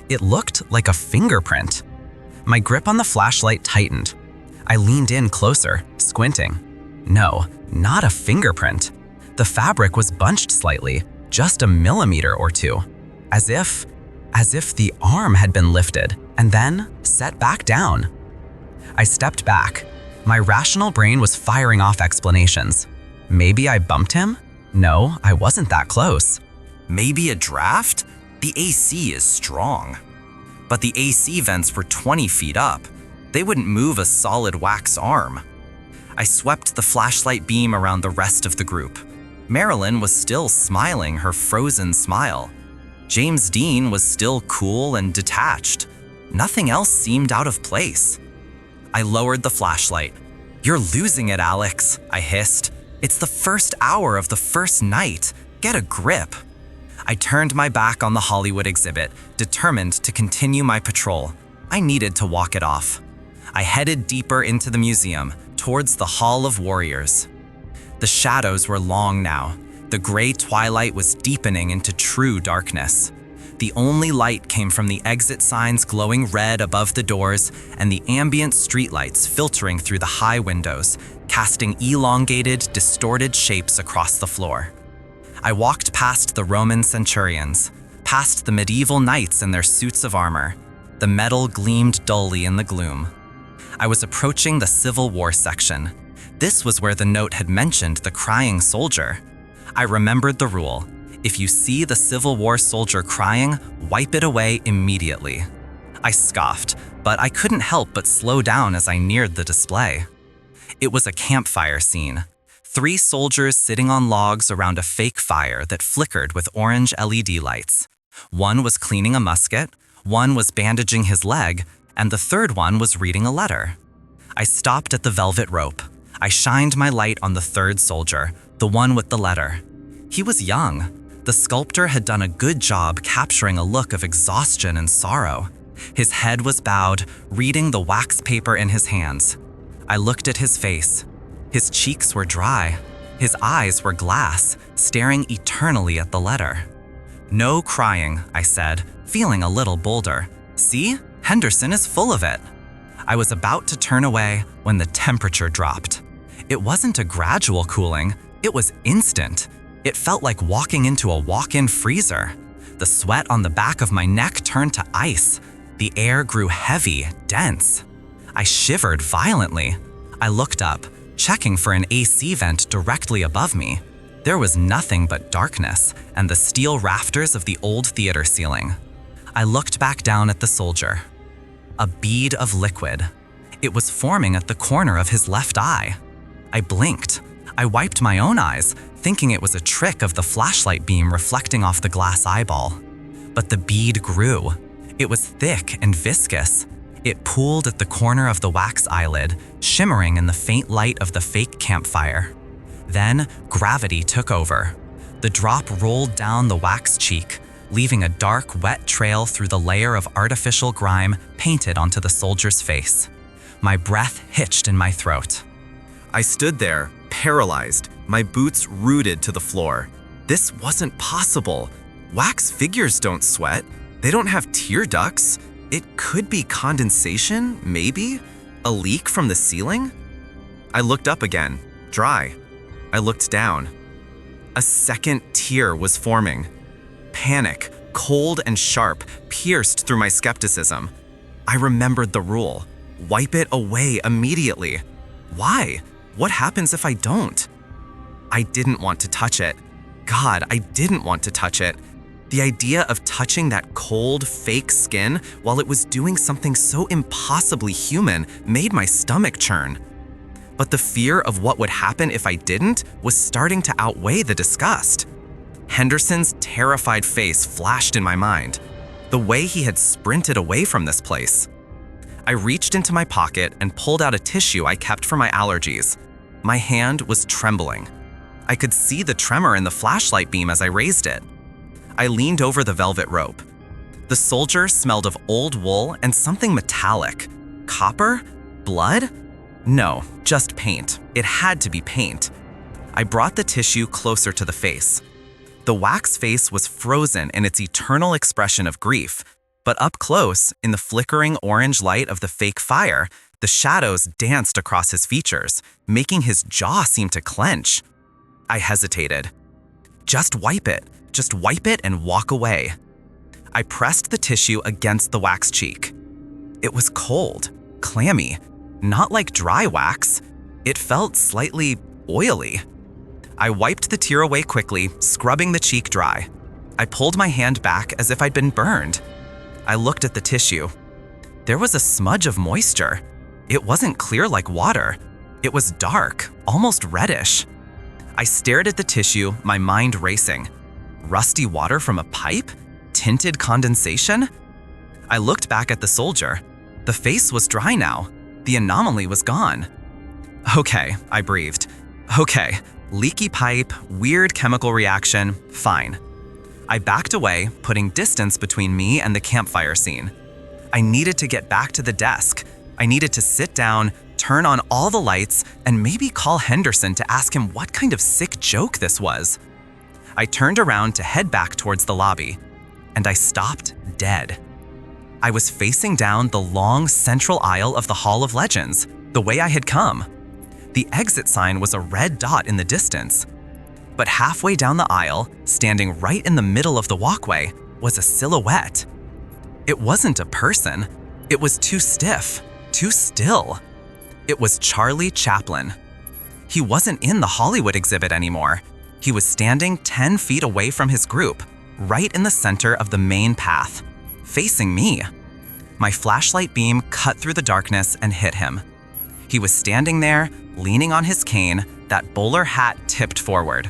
It looked like a fingerprint. My grip on the flashlight tightened. I leaned in closer, squinting. No, not a fingerprint. The fabric was bunched slightly, just a millimeter or two, as if as if the arm had been lifted and then set back down. I stepped back. My rational brain was firing off explanations. Maybe I bumped him? No, I wasn't that close. Maybe a draft? The AC is strong. But the AC vents were 20 feet up. They wouldn't move a solid wax arm. I swept the flashlight beam around the rest of the group. Marilyn was still smiling her frozen smile. James Dean was still cool and detached. Nothing else seemed out of place. I lowered the flashlight. "You're losing it, Alex," I hissed. "It's the first hour of the first night. Get a grip." I turned my back on the Hollywood exhibit, determined to continue my patrol. I needed to walk it off. I headed deeper into the museum, towards the Hall of Warriors. The shadows were long now. The gray twilight was deepening into true darkness. The only light came from the exit signs glowing red above the doors and the ambient streetlights filtering through the high windows, casting elongated, distorted shapes across the floor. I walked past the Roman centurions, past the medieval knights in their suits of armor. The metal gleamed dully in the gloom. I was approaching the Civil War section. This was where the note had mentioned the crying soldier. I remembered the rule. If you see the Civil War soldier crying, wipe it away immediately. I scoffed, but I couldn't help but slow down as I neared the display. It was a campfire scene. 3 soldiers sitting on logs around a fake fire that flickered with orange LED lights. One was cleaning a musket, one was bandaging his leg, and the third one was reading a letter. I stopped at the velvet rope. I shined my light on the third soldier, the one with the letter. He was young. The sculptor had done a good job capturing a look of exhaustion and sorrow. His head was bowed, reading the wax paper in his hands. I looked at his face. His cheeks were dry. His eyes were glass, staring eternally at the letter. "No crying," I said, feeling a little bolder. "See? Henderson is full of it." I was about to turn away when the temperature dropped. It wasn't a gradual cooling, it was instant. It felt like walking into a walk-in freezer. The sweat on the back of my neck turned to ice. The air grew heavy, dense. I shivered violently. I looked up, checking for an AC vent directly above me. There was nothing but darkness and the steel rafters of the old theater ceiling. I looked back down at the soldier. A bead of liquid. It was forming at the corner of his left eye. I blinked. I wiped my own eyes, thinking it was a trick of the flashlight beam reflecting off the glass eyeball. But the bead grew. It was thick and viscous. It pooled at the corner of the wax eyelid, shimmering in the faint light of the fake campfire. Then gravity took over. The drop rolled down the wax cheek, leaving a dark, wet trail through the layer of artificial grime painted onto the soldier's face. My breath hitched in my throat. I stood there, paralyzed, my boots rooted to the floor. This wasn't possible. Wax figures don't sweat. They don't have tear ducts. It could be condensation, maybe? A leak from the ceiling? I looked up again, dry. I looked down. A second tear was forming. Panic, cold and sharp, pierced through my skepticism. I remembered the rule. Wipe it away immediately. Why? What happens if I don't? I didn't want to touch it. God, I didn't want to touch it. The idea of touching that cold, fake skin while it was doing something so impossibly human made my stomach churn. But the fear of what would happen if I didn't was starting to outweigh the disgust. Henderson's terrified face flashed in my mind, the way he had sprinted away from this place. I reached into my pocket and pulled out a tissue I kept for my allergies. My hand was trembling. I could see the tremor in the flashlight beam as I raised it. I leaned over the velvet rope. The soldier smelled of old wool and something metallic. Copper? Blood? No, just paint. It had to be paint. I brought the tissue closer to the face. The wax face was frozen in its eternal expression of grief, but up close, in the flickering orange light of the fake fire, the shadows danced across his features, making his jaw seem to clench. I hesitated. Just wipe it and walk away. I pressed the tissue against the wax cheek. It was cold, clammy, not like dry wax. It felt slightly oily. I wiped the tear away quickly, scrubbing the cheek dry. I pulled my hand back as if I'd been burned. I looked at the tissue. There was a smudge of moisture. It wasn't clear like water. It was dark, almost reddish. I stared at the tissue, my mind racing. Rusty water from a pipe? Tinted condensation? I looked back at the soldier. The face was dry now. The anomaly was gone. Okay, I breathed. Okay, leaky pipe, weird chemical reaction, fine. I backed away, putting distance between me and the campfire scene. I needed to get back to the desk. I needed to sit down, turn on all the lights, and maybe call Henderson to ask him what kind of sick joke this was. I turned around to head back towards the lobby, and I stopped dead. I was facing down the long central aisle of the Hall of Legends, the way I had come. The exit sign was a red dot in the distance. But halfway down the aisle, standing right in the middle of the walkway, was a silhouette. It wasn't a person. It was too stiff, too still. It was Charlie Chaplin. He wasn't in the Hollywood exhibit anymore. He was standing 10 feet away from his group, right in the center of the main path, facing me. My flashlight beam cut through the darkness and hit him. He was standing there, leaning on his cane, that bowler hat tipped forward.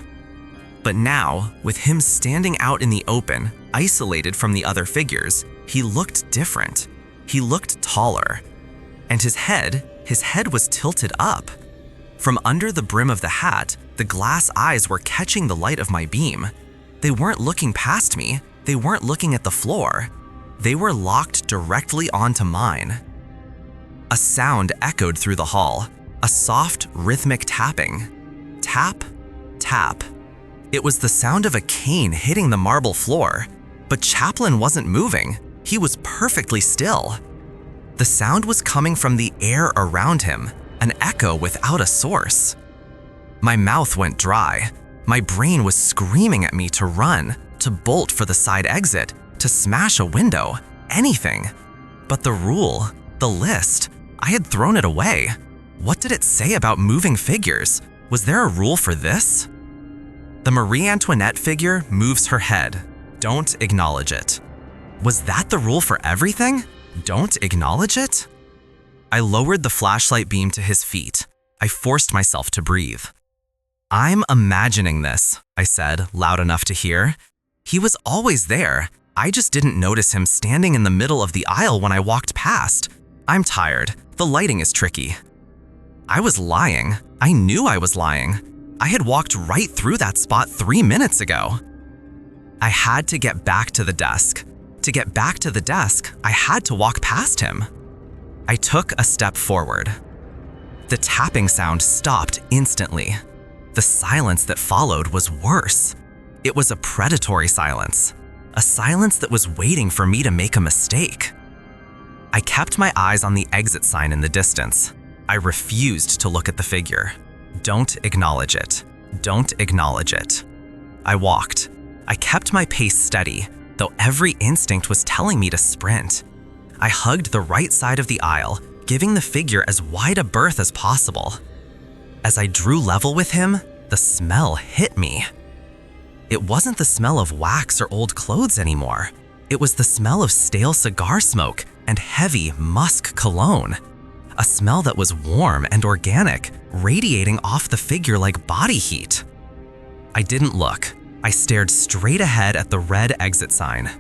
But now, with him standing out in the open, isolated from the other figures, he looked different. He looked taller. And his head was tilted up. From under the brim of the hat, the glass eyes were catching the light of my beam. They weren't looking past me. They weren't looking at the floor. They were locked directly onto mine. A sound echoed through the hall, a soft, rhythmic tapping. Tap, tap. It was the sound of a cane hitting the marble floor, but Chaplin wasn't moving. He was perfectly still. The sound was coming from the air around him, an echo without a source. My mouth went dry. My brain was screaming at me to run, to bolt for the side exit, to smash a window, anything. But the rule, the list, I had thrown it away. What did it say about moving figures? Was there a rule for this? The Marie Antoinette figure moves her head. Don't acknowledge it. Was that the rule for everything? Don't acknowledge it? I lowered the flashlight beam to his feet. I forced myself to breathe. I'm imagining this, I said, loud enough to hear. He was always there. I just didn't notice him standing in the middle of the aisle when I walked past. I'm tired. The lighting is tricky. I was lying. I knew I was lying. I had walked right through that spot 3 minutes ago. I had to get back to the desk. To get back to the desk, I had to walk past him. I took a step forward. The tapping sound stopped instantly. The silence that followed was worse. It was a predatory silence, a silence that was waiting for me to make a mistake. I kept my eyes on the exit sign in the distance. I refused to look at the figure. Don't acknowledge it. Don't acknowledge it. I walked. I kept my pace steady, though every instinct was telling me to sprint. I hugged the right side of the aisle, giving the figure as wide a berth as possible. As I drew level with him, the smell hit me. It wasn't the smell of wax or old clothes anymore. It was the smell of stale cigar smoke and heavy musk cologne. A smell that was warm and organic, radiating off the figure like body heat. I didn't look. I stared straight ahead at the red exit sign.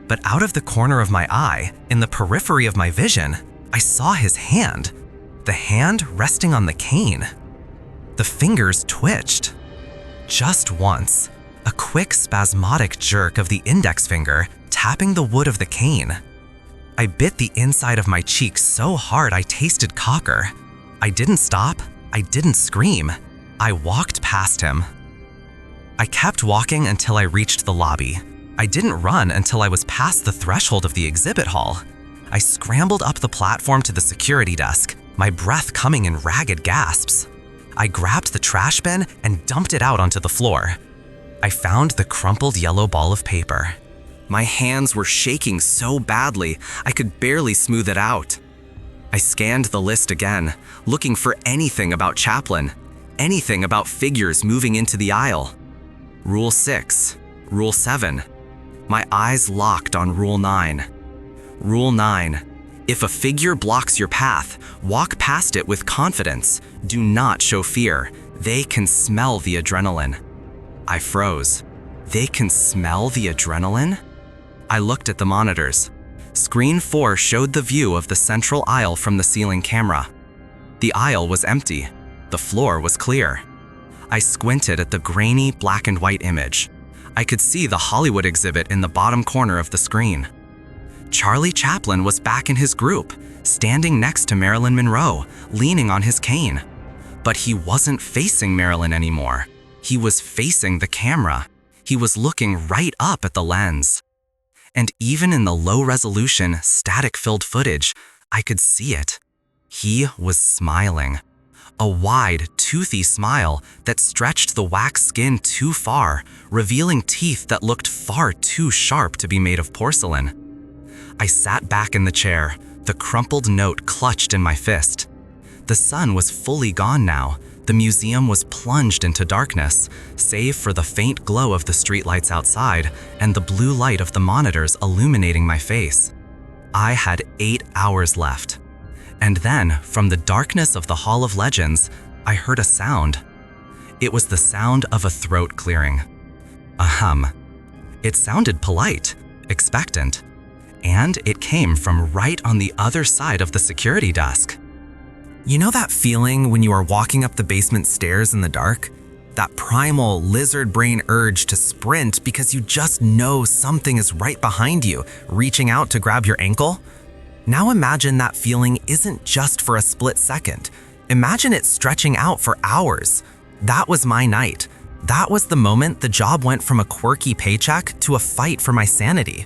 But out of the corner of my eye, in the periphery of my vision, I saw his hand. The hand resting on the cane. The fingers twitched. Just once, a quick spasmodic jerk of the index finger tapping the wood of the cane. I bit the inside of my cheek so hard I tasted cocker. I didn't stop. I didn't scream. I walked past him. I kept walking until I reached the lobby. I didn't run until I was past the threshold of the exhibit hall. I scrambled up the platform to the security desk, my breath coming in ragged gasps. I grabbed the trash bin and dumped it out onto the floor. I found the crumpled yellow ball of paper. My hands were shaking so badly, I could barely smooth it out. I scanned the list again, looking for anything about Chaplin, anything about figures moving into the aisle. Rule 6, Rule 7. My eyes locked on Rule 9. Rule 9. If a figure blocks your path, walk past it with confidence. Do not show fear. They can smell the adrenaline. I froze. They can smell the adrenaline? I looked at the monitors. Screen 4 showed the view of the central aisle from the ceiling camera. The aisle was empty. The floor was clear. I squinted at the grainy black and white image. I could see the Hollywood exhibit in the bottom corner of the screen. Charlie Chaplin was back in his group, standing next to Marilyn Monroe, leaning on his cane. But he wasn't facing Marilyn anymore. He was facing the camera. He was looking right up at the lens. And even in the low-resolution, static-filled footage, I could see it. He was smiling. A wide, toothy smile that stretched the wax skin too far, revealing teeth that looked far too sharp to be made of porcelain. I sat back in the chair, the crumpled note clutched in my fist. The sun was fully gone now. The museum was plunged into darkness, save for the faint glow of the streetlights outside and the blue light of the monitors illuminating my face. I had 8 hours left. And then, from the darkness of the Hall of Legends, I heard a sound. It was the sound of a throat clearing. A hum. It sounded polite, expectant, and it came from right on the other side of the security desk. You know that feeling when you are walking up the basement stairs in the dark? That primal lizard brain urge to sprint because you just know something is right behind you, reaching out to grab your ankle? Now imagine that feeling isn't just for a split second. Imagine it stretching out for hours. That was my night. That was the moment the job went from a quirky paycheck to a fight for my sanity.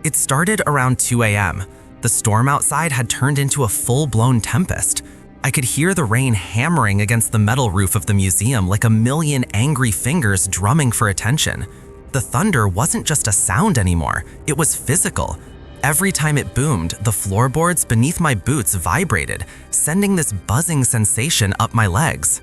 It started around 2 a.m. The storm outside had turned into a full-blown tempest. I could hear the rain hammering against the metal roof of the museum like a million angry fingers drumming for attention. The thunder wasn't just a sound anymore, it was physical. Every time it boomed, the floorboards beneath my boots vibrated, sending this buzzing sensation up my legs.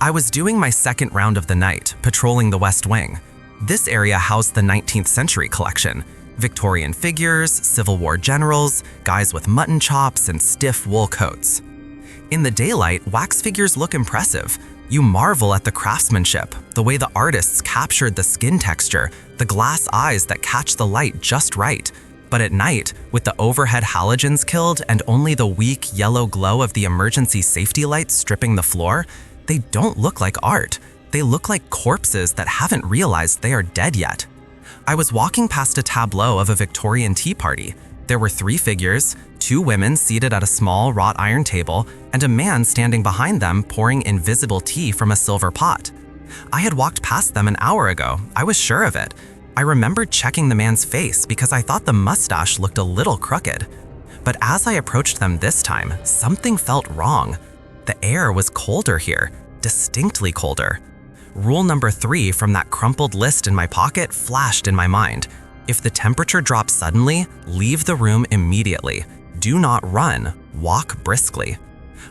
I was doing my second round of the night, patrolling the West Wing. This area housed the 19th century collection. Victorian figures, Civil War generals, guys with mutton chops and stiff wool coats. In the daylight, wax figures look impressive. You marvel at the craftsmanship, the way the artists captured the skin texture, the glass eyes that catch the light just right. But at night, with the overhead halogens killed and only the weak yellow glow of the emergency safety lights stripping the floor, they don't look like art. They look like corpses that haven't realized they are dead yet. I was walking past a tableau of a Victorian tea party. There were 3 figures, 2 women seated at a small wrought iron table, and a man standing behind them pouring invisible tea from a silver pot. I had walked past them an hour ago. I was sure of it. I remembered checking the man's face because I thought the mustache looked a little crooked. But as I approached them this time, something felt wrong. The air was colder here, distinctly colder. Rule number 3 from that crumpled list in my pocket flashed in my mind. If the temperature drops suddenly, leave the room immediately. Do not run, walk briskly.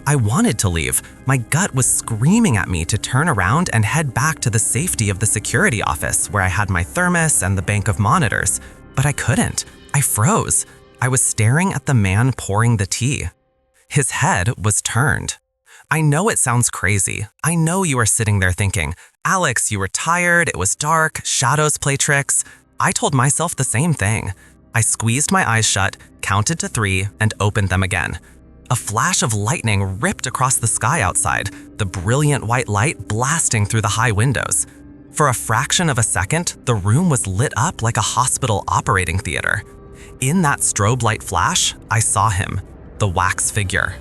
I wanted to leave. My gut was screaming at me to turn around and head back to the safety of the security office where I had my thermos and the bank of monitors. But I couldn't. I froze. I was staring at the man pouring the tea. His head was turned. I know it sounds crazy. I know you are sitting there thinking, Alex, you were tired, it was dark, shadows play tricks. I told myself the same thing. I squeezed my eyes shut, counted to 3, and opened them again. A flash of lightning ripped across the sky outside, the brilliant white light blasting through the high windows. For a fraction of a second, the room was lit up like a hospital operating theater. In that strobe light flash, I saw him, the wax figure.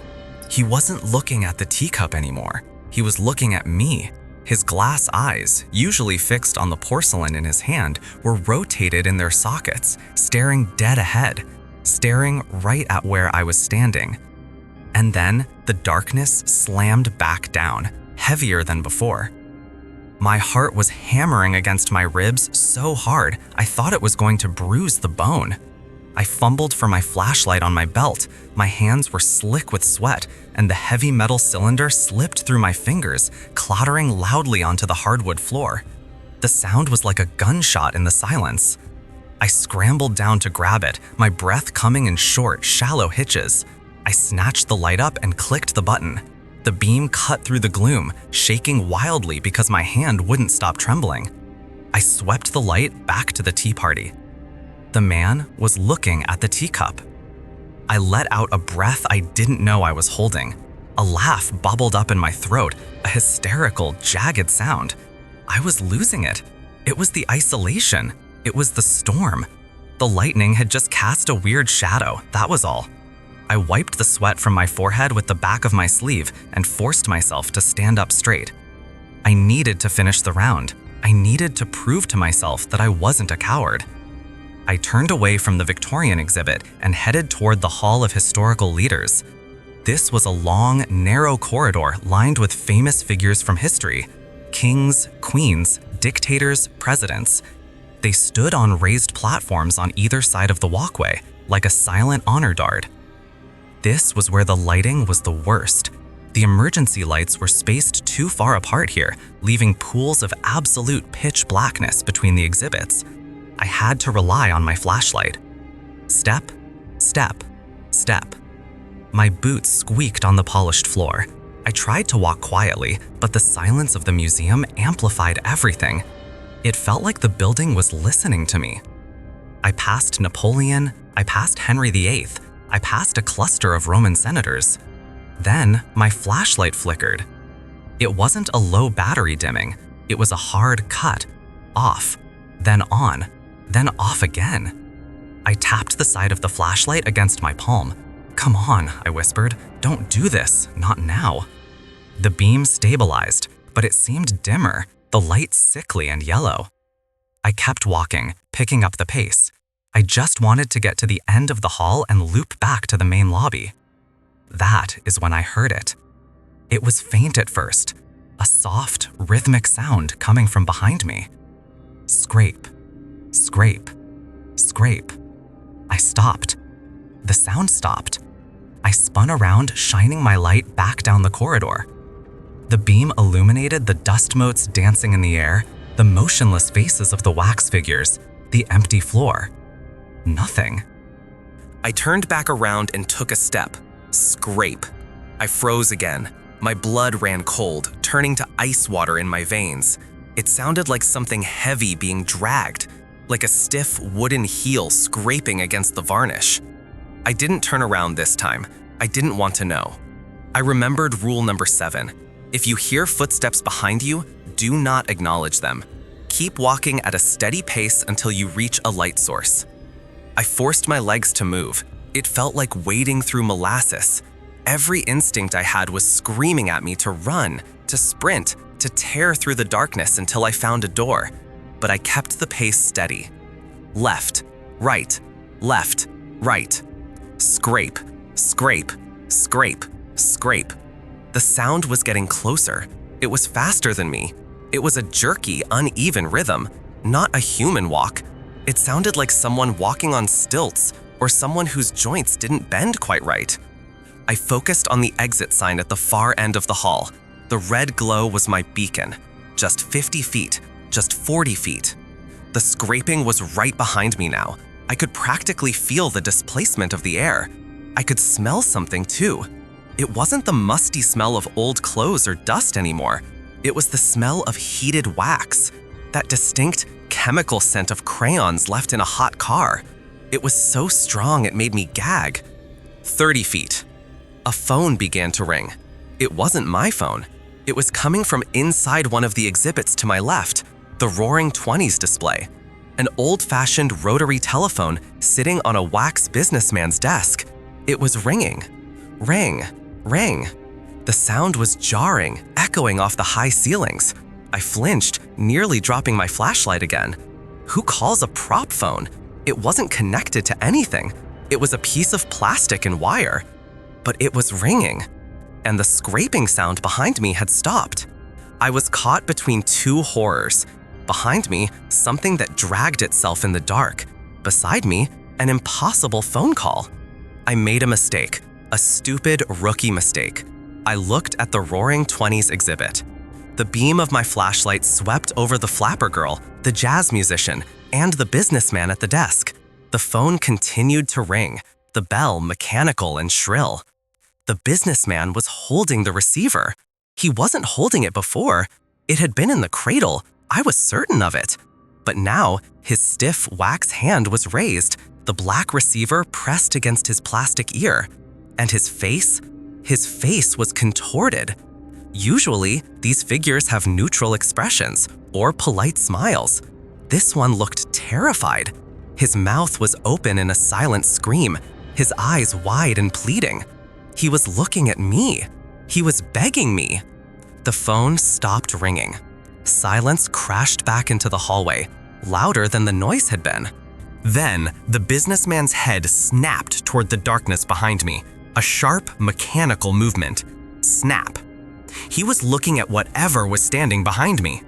He wasn't looking at the teacup anymore. He was looking at me. His glass eyes, usually fixed on the porcelain in his hand, were rotated in their sockets, staring dead ahead, staring right at where I was standing. And then the darkness slammed back down, heavier than before. My heart was hammering against my ribs so hard I thought it was going to bruise the bone. I fumbled for my flashlight on my belt. My hands were slick with sweat, and the heavy metal cylinder slipped through my fingers, clattering loudly onto the hardwood floor. The sound was like a gunshot in the silence. I scrambled down to grab it, my breath coming in short, shallow hitches. I snatched the light up and clicked the button. The beam cut through the gloom, shaking wildly because my hand wouldn't stop trembling. I swept the light back to the tea party. The man was looking at the teacup. I let out a breath I didn't know I was holding. A laugh bubbled up in my throat, a hysterical, jagged sound. I was losing it. It was the isolation. It was the storm. The lightning had just cast a weird shadow, that was all. I wiped the sweat from my forehead with the back of my sleeve and forced myself to stand up straight. I needed to finish the round. I needed to prove to myself that I wasn't a coward. I turned away from the Victorian exhibit and headed toward the Hall of Historical Leaders. This was a long, narrow corridor lined with famous figures from history: kings, queens, dictators, presidents. They stood on raised platforms on either side of the walkway, like a silent honor guard. This was where the lighting was the worst. The emergency lights were spaced too far apart here, leaving pools of absolute pitch blackness between the exhibits. I had to rely on my flashlight. Step, step, step. My boots squeaked on the polished floor. I tried to walk quietly, but the silence of the museum amplified everything. It felt like the building was listening to me. I passed Napoleon, I passed Henry VIII, I passed a cluster of Roman senators. Then my flashlight flickered. It wasn't a low battery dimming, it was a hard cut, off, then on, then off again. I tapped the side of the flashlight against my palm. "Come on," I whispered, "don't do this, not now." The beam stabilized, but it seemed dimmer, the light sickly and yellow. I kept walking, picking up the pace. I just wanted to get to the end of the hall and loop back to the main lobby. That is when I heard it. It was faint at first, a soft, rhythmic sound coming from behind me. Scrape, scrape, scrape. I stopped. The sound stopped. I spun around, shining my light back down the corridor. The beam illuminated the dust motes dancing in the air, the motionless faces of the wax figures, the empty floor. Nothing. I turned back around and took a step. Scrape. I froze again. My blood ran cold, turning to ice water in my veins. It sounded like something heavy being dragged, like a stiff wooden heel scraping against the varnish. I didn't turn around this time. I didn't want to know. I remembered rule number 7. If you hear footsteps behind you, do not acknowledge them. Keep walking at a steady pace until you reach a light source. I forced my legs to move. It felt like wading through molasses. Every instinct I had was screaming at me to run, to sprint, to tear through the darkness until I found a door. But I kept the pace steady. Left, right, left, right. Scrape, scrape, scrape, scrape. The sound was getting closer. It was faster than me. It was a jerky, uneven rhythm, not a human walk. It sounded like someone walking on stilts or someone whose joints didn't bend quite right. I focused on the exit sign at the far end of the hall. The red glow was my beacon. Just 50 feet, just 40 feet. The scraping was right behind me now. I could practically feel the displacement of the air. I could smell something too. It wasn't the musty smell of old clothes or dust anymore. It was the smell of heated wax, that distinct chemical scent of crayons left in a hot car. It was so strong it made me gag. 30 feet. A phone began to ring. It wasn't my phone. It was coming from inside one of the exhibits to my left, the Roaring Twenties display. An old-fashioned rotary telephone sitting on a wax businessman's desk. It was ringing. Ring, ring. The sound was jarring, echoing off the high ceilings. I flinched, nearly dropping my flashlight again. Who calls a prop phone? It wasn't connected to anything. It was a piece of plastic and wire. But it was ringing, and the scraping sound behind me had stopped. I was caught between two horrors. Behind me, something that dragged itself in the dark. Beside me, an impossible phone call. I made a mistake, a stupid rookie mistake. I looked at the Roaring Twenties exhibit. The beam of my flashlight swept over the flapper girl, the jazz musician, and the businessman at the desk. The phone continued to ring, the bell mechanical and shrill. The businessman was holding the receiver. He wasn't holding it before. It had been in the cradle. I was certain of it. But now, his stiff wax hand was raised, the black receiver pressed against his plastic ear. And his face was contorted. Usually, these figures have neutral expressions or polite smiles. This one looked terrified. His mouth was open in a silent scream, his eyes wide and pleading. He was looking at me. He was begging me. The phone stopped ringing. Silence crashed back into the hallway, louder than the noise had been. Then, the businessman's head snapped toward the darkness behind me. A sharp, mechanical movement. Snap. He was looking at whatever was standing behind me.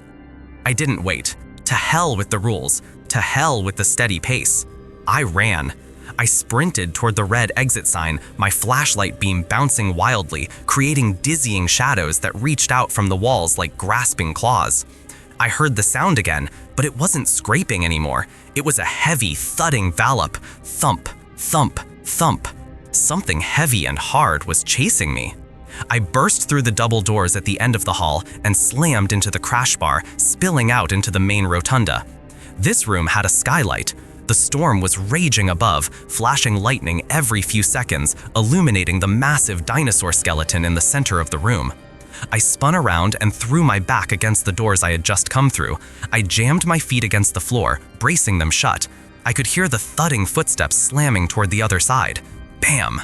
I didn't wait. To hell with the rules. To hell with the steady pace. I ran. I sprinted toward the red exit sign, my flashlight beam bouncing wildly, creating dizzying shadows that reached out from the walls like grasping claws. I heard the sound again, but it wasn't scraping anymore. It was a heavy, thudding vallop. Thump, thump, thump. Something heavy and hard was chasing me. I burst through the double doors at the end of the hall and slammed into the crash bar, spilling out into the main rotunda. This room had a skylight. The storm was raging above, flashing lightning every few seconds, illuminating the massive dinosaur skeleton in the center of the room. I spun around and threw my back against the doors I had just come through. I jammed my feet against the floor, bracing them shut. I could hear the thudding footsteps slamming toward the other side. Bam!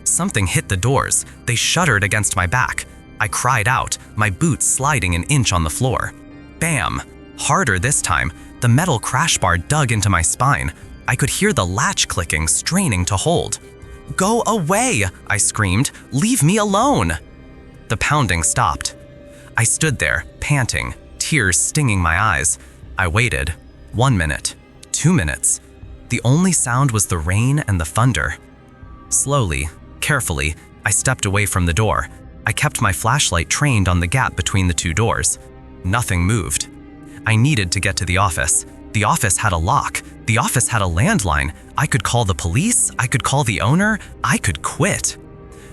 Something hit the doors. They shuddered against my back. I cried out, my boots sliding an inch on the floor. Bam! Harder this time. The metal crash bar dug into my spine. I could hear the latch clicking, straining to hold. "Go away!" I screamed. "Leave me alone!" The pounding stopped. I stood there, panting, tears stinging my eyes. I waited. 1 minute. 2 minutes. The only sound was the rain and the thunder. Slowly, carefully, I stepped away from the door. I kept my flashlight trained on the gap between the two doors. Nothing moved. I needed to get to the office. The office had a lock. The office had a landline. I could call the police. I could call the owner. I could quit.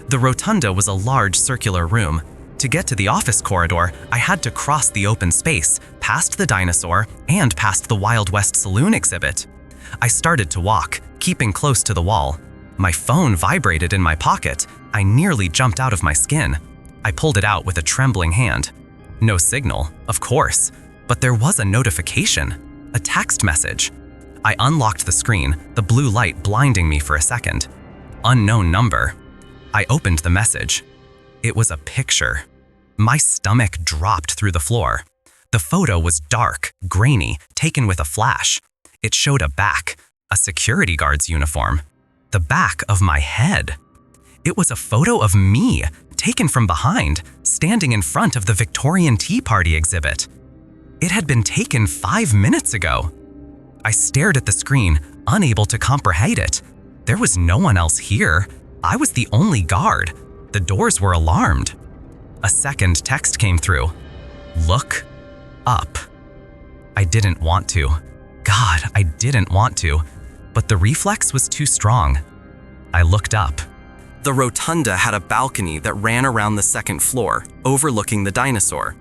The rotunda was a large circular room. To get to the office corridor, I had to cross the open space, past the dinosaur, and past the Wild West Saloon exhibit. I started to walk, keeping close to the wall. My phone vibrated in my pocket. I nearly jumped out of my skin. I pulled it out with a trembling hand. No signal, of course, but there was a notification, a text message. I unlocked the screen, the blue light blinding me for a second. Unknown number. I opened the message. It was a picture. My stomach dropped through the floor. The photo was dark, grainy, taken with a flash. It showed a back, a security guard's uniform. The back of my head. It was a photo of me, taken from behind, standing in front of the Victorian Tea Party exhibit. It had been taken 5 minutes ago. I stared at the screen, unable to comprehend it. There was no one else here. I was the only guard. The doors were alarmed. A second text came through. Look up. I didn't want to. God, I didn't want to. But the reflex was too strong. I looked up. The rotunda had a balcony that ran around the second floor, overlooking the dinosaur.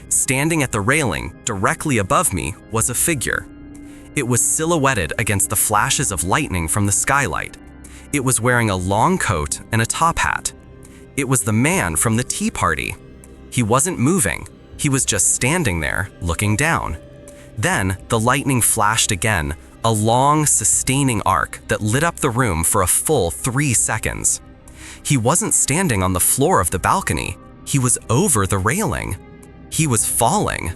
Standing at the railing, directly above me, was a figure. It was silhouetted against the flashes of lightning from the skylight. It was wearing a long coat and a top hat. It was the man from the tea party. He wasn't moving. He was just standing there, looking down. Then, the lightning flashed again, a long, sustaining arc that lit up the room for a full 3 seconds. He wasn't standing on the floor of the balcony. He was over the railing. He was falling.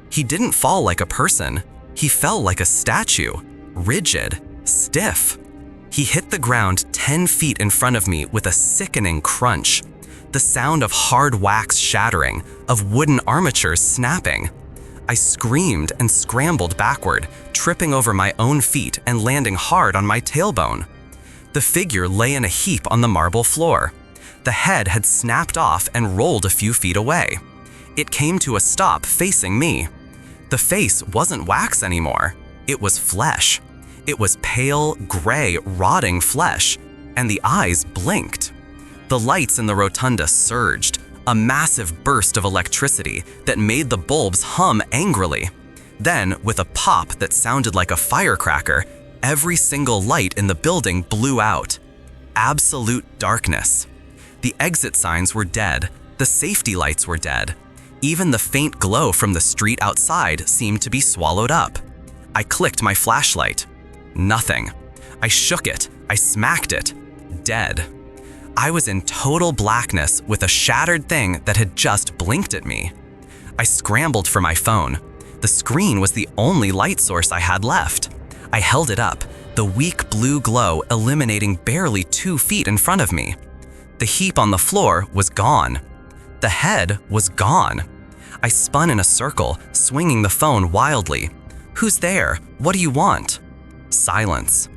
He didn't fall like a person. He fell like a statue, rigid, stiff. He hit the ground 10 feet in front of me with a sickening crunch. The sound of hard wax shattering, of wooden armatures snapping. I screamed and scrambled backward, tripping over my own feet and landing hard on my tailbone. The figure lay in a heap on the marble floor. The head had snapped off and rolled a few feet away. It came to a stop facing me. The face wasn't wax anymore. It was flesh. It was pale, gray, rotting flesh, and the eyes blinked. The lights in the rotunda surged, a massive burst of electricity that made the bulbs hum angrily. Then, with a pop that sounded like a firecracker, every single light in the building blew out. Absolute darkness. The exit signs were dead. The safety lights were dead. Even the faint glow from the street outside seemed to be swallowed up. I clicked my flashlight. Nothing. I shook it. I smacked it. Dead. I was in total blackness with a shattered thing that had just blinked at me. I scrambled for my phone. The screen was the only light source I had left. I held it up, the weak blue glow illuminating barely 2 feet in front of me. The heap on the floor was gone. The head was gone. I spun in a circle, swinging the phone wildly. "Who's there? What do you want?" Silence.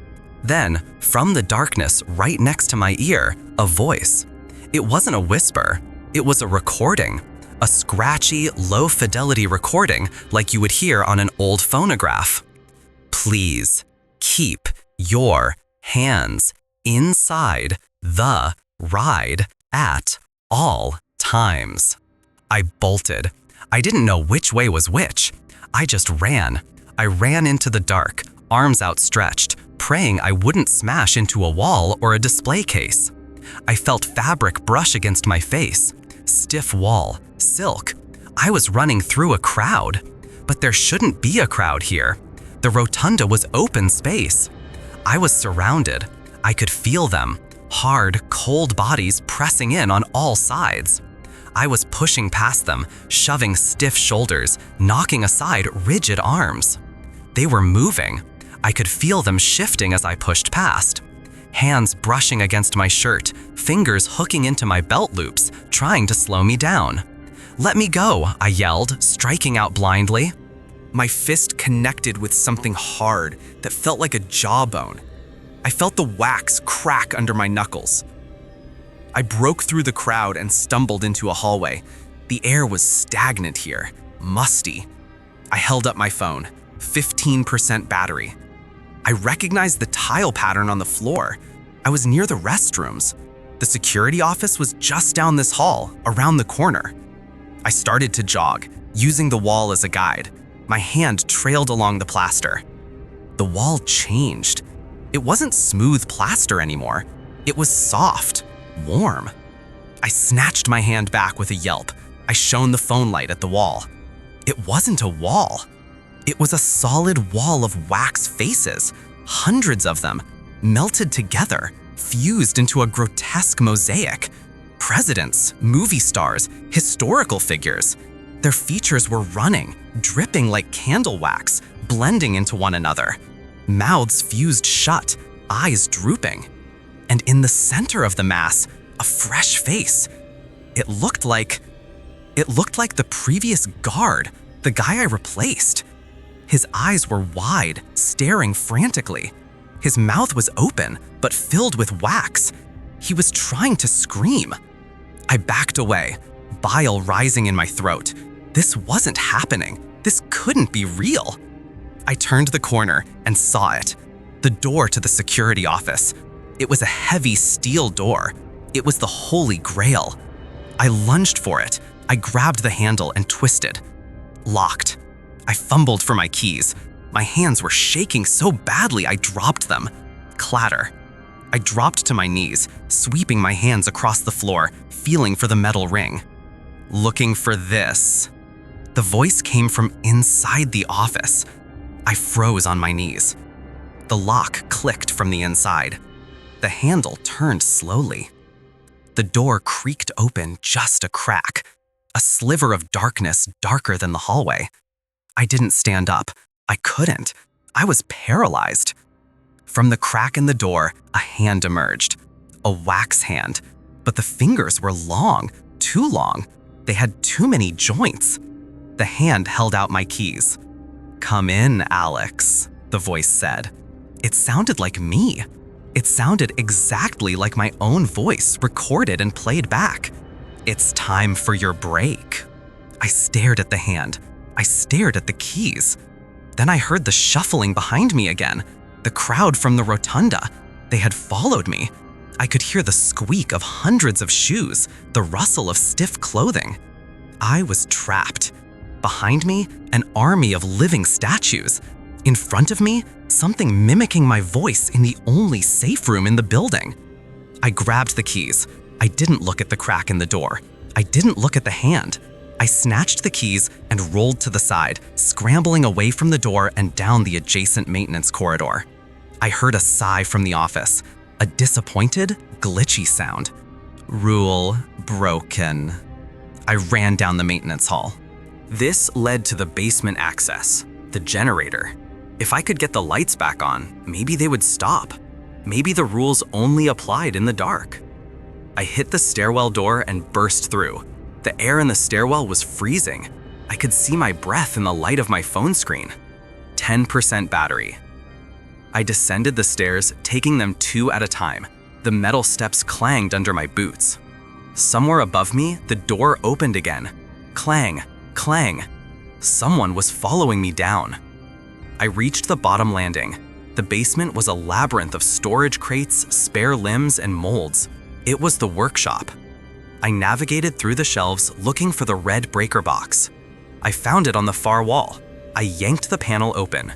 Then, from the darkness right next to my ear, a voice. It wasn't a whisper. It was a recording. A scratchy, low-fidelity recording like you would hear on an old phonograph. "Please keep your hands inside the ride at all times." I bolted. I didn't know which way was which. I just ran. I ran into the dark, arms outstretched, praying I wouldn't smash into a wall or a display case. I felt fabric brush against my face. Stiff wall, silk. I was running through a crowd. But there shouldn't be a crowd here. The rotunda was open space. I was surrounded. I could feel them. Hard, cold bodies pressing in on all sides. I was pushing past them, shoving stiff shoulders, knocking aside rigid arms. They were moving. I could feel them shifting as I pushed past. Hands brushing against my shirt, fingers hooking into my belt loops, trying to slow me down. "Let me go," I yelled, striking out blindly. My fist connected with something hard that felt like a jawbone. I felt the wax crack under my knuckles. I broke through the crowd and stumbled into a hallway. The air was stagnant here, musty. I held up my phone, 15% battery. I recognized the tile pattern on the floor. I was near the restrooms. The security office was just down this hall, around the corner. I started to jog, using the wall as a guide. My hand trailed along the plaster. The wall changed. It wasn't smooth plaster anymore. It was soft, warm. I snatched my hand back with a yelp. I shone the phone light at the wall. It wasn't a wall. It was a solid wall of wax faces, hundreds of them, melted together, fused into a grotesque mosaic. Presidents, movie stars, historical figures. Their features were running, dripping like candle wax, blending into one another. Mouths fused shut, eyes drooping. And in the center of the mass, a fresh face. It looked like the previous guard, the guy I replaced. His eyes were wide, staring frantically. His mouth was open, but filled with wax. He was trying to scream. I backed away, bile rising in my throat. This wasn't happening. This couldn't be real. I turned the corner and saw it. The door to the security office. It was a heavy steel door. It was the Holy Grail. I lunged for it. I grabbed the handle and twisted. Locked. I fumbled for my keys. My hands were shaking so badly I dropped them. Clatter. I dropped to my knees, sweeping my hands across the floor, feeling for the metal ring. Looking for this. The voice came from inside the office. I froze on my knees. The lock clicked from the inside. The handle turned slowly. The door creaked open just a crack, a sliver of darkness darker than the hallway. I didn't stand up. I couldn't. I was paralyzed. From the crack in the door, a hand emerged. A wax hand. but the fingers were long, too long. They had too many joints. The hand held out my keys. "Come in, Alex," the voice said. It sounded like me. It sounded exactly like my own voice recorded and played back. "It's time for your break." I stared at the hand. I stared at the keys. Then I heard the shuffling behind me again. The crowd from the rotunda. They had followed me. I could hear the squeak of hundreds of shoes, the rustle of stiff clothing. I was trapped. Behind me, an army of living statues. In front of me, something mimicking my voice in the only safe room in the building. I grabbed the keys. I didn't look at the crack in the door. I didn't look at the hand. I snatched the keys and rolled to the side, scrambling away from the door and down the adjacent maintenance corridor. I heard a sigh from the office, a disappointed, glitchy sound. Rule broken. I ran down the maintenance hall. This led to the basement access, the generator. If I could get the lights back on, maybe they would stop. Maybe the rules only applied in the dark. I hit the stairwell door and burst through. The air in the stairwell was freezing. I could see my breath in the light of my phone screen. 10% battery. I descended the stairs, taking them 2 at a time. The metal steps clanged under my boots. Somewhere above me, the door opened again. Clang, clang. Someone was following me down. I reached the bottom landing. The basement was a labyrinth of storage crates, spare limbs, and molds. It was the workshop. I navigated through the shelves looking for the red breaker box. I found it on the far wall. I yanked the panel open.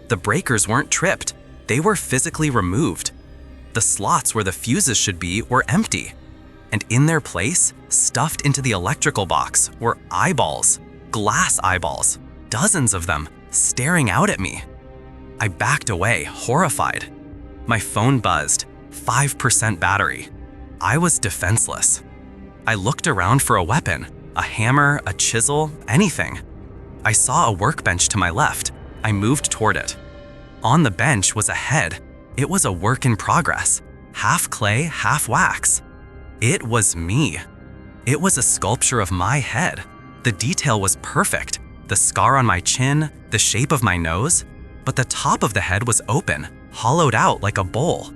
The breakers weren't tripped. They were physically removed. The slots where the fuses should be were empty. And in their place, stuffed into the electrical box, were eyeballs, glass eyeballs, dozens of them, staring out at me. I backed away, horrified. My phone buzzed, 5% battery. I was defenseless. I looked around for a weapon, a hammer, a chisel, anything. I saw a workbench to my left. I moved toward it. On the bench was a head. It was a work in progress, half clay, half wax. It was me. It was a sculpture of my head. The detail was perfect. The scar on my chin, the shape of my nose, but the top of the head was open, hollowed out like a bowl.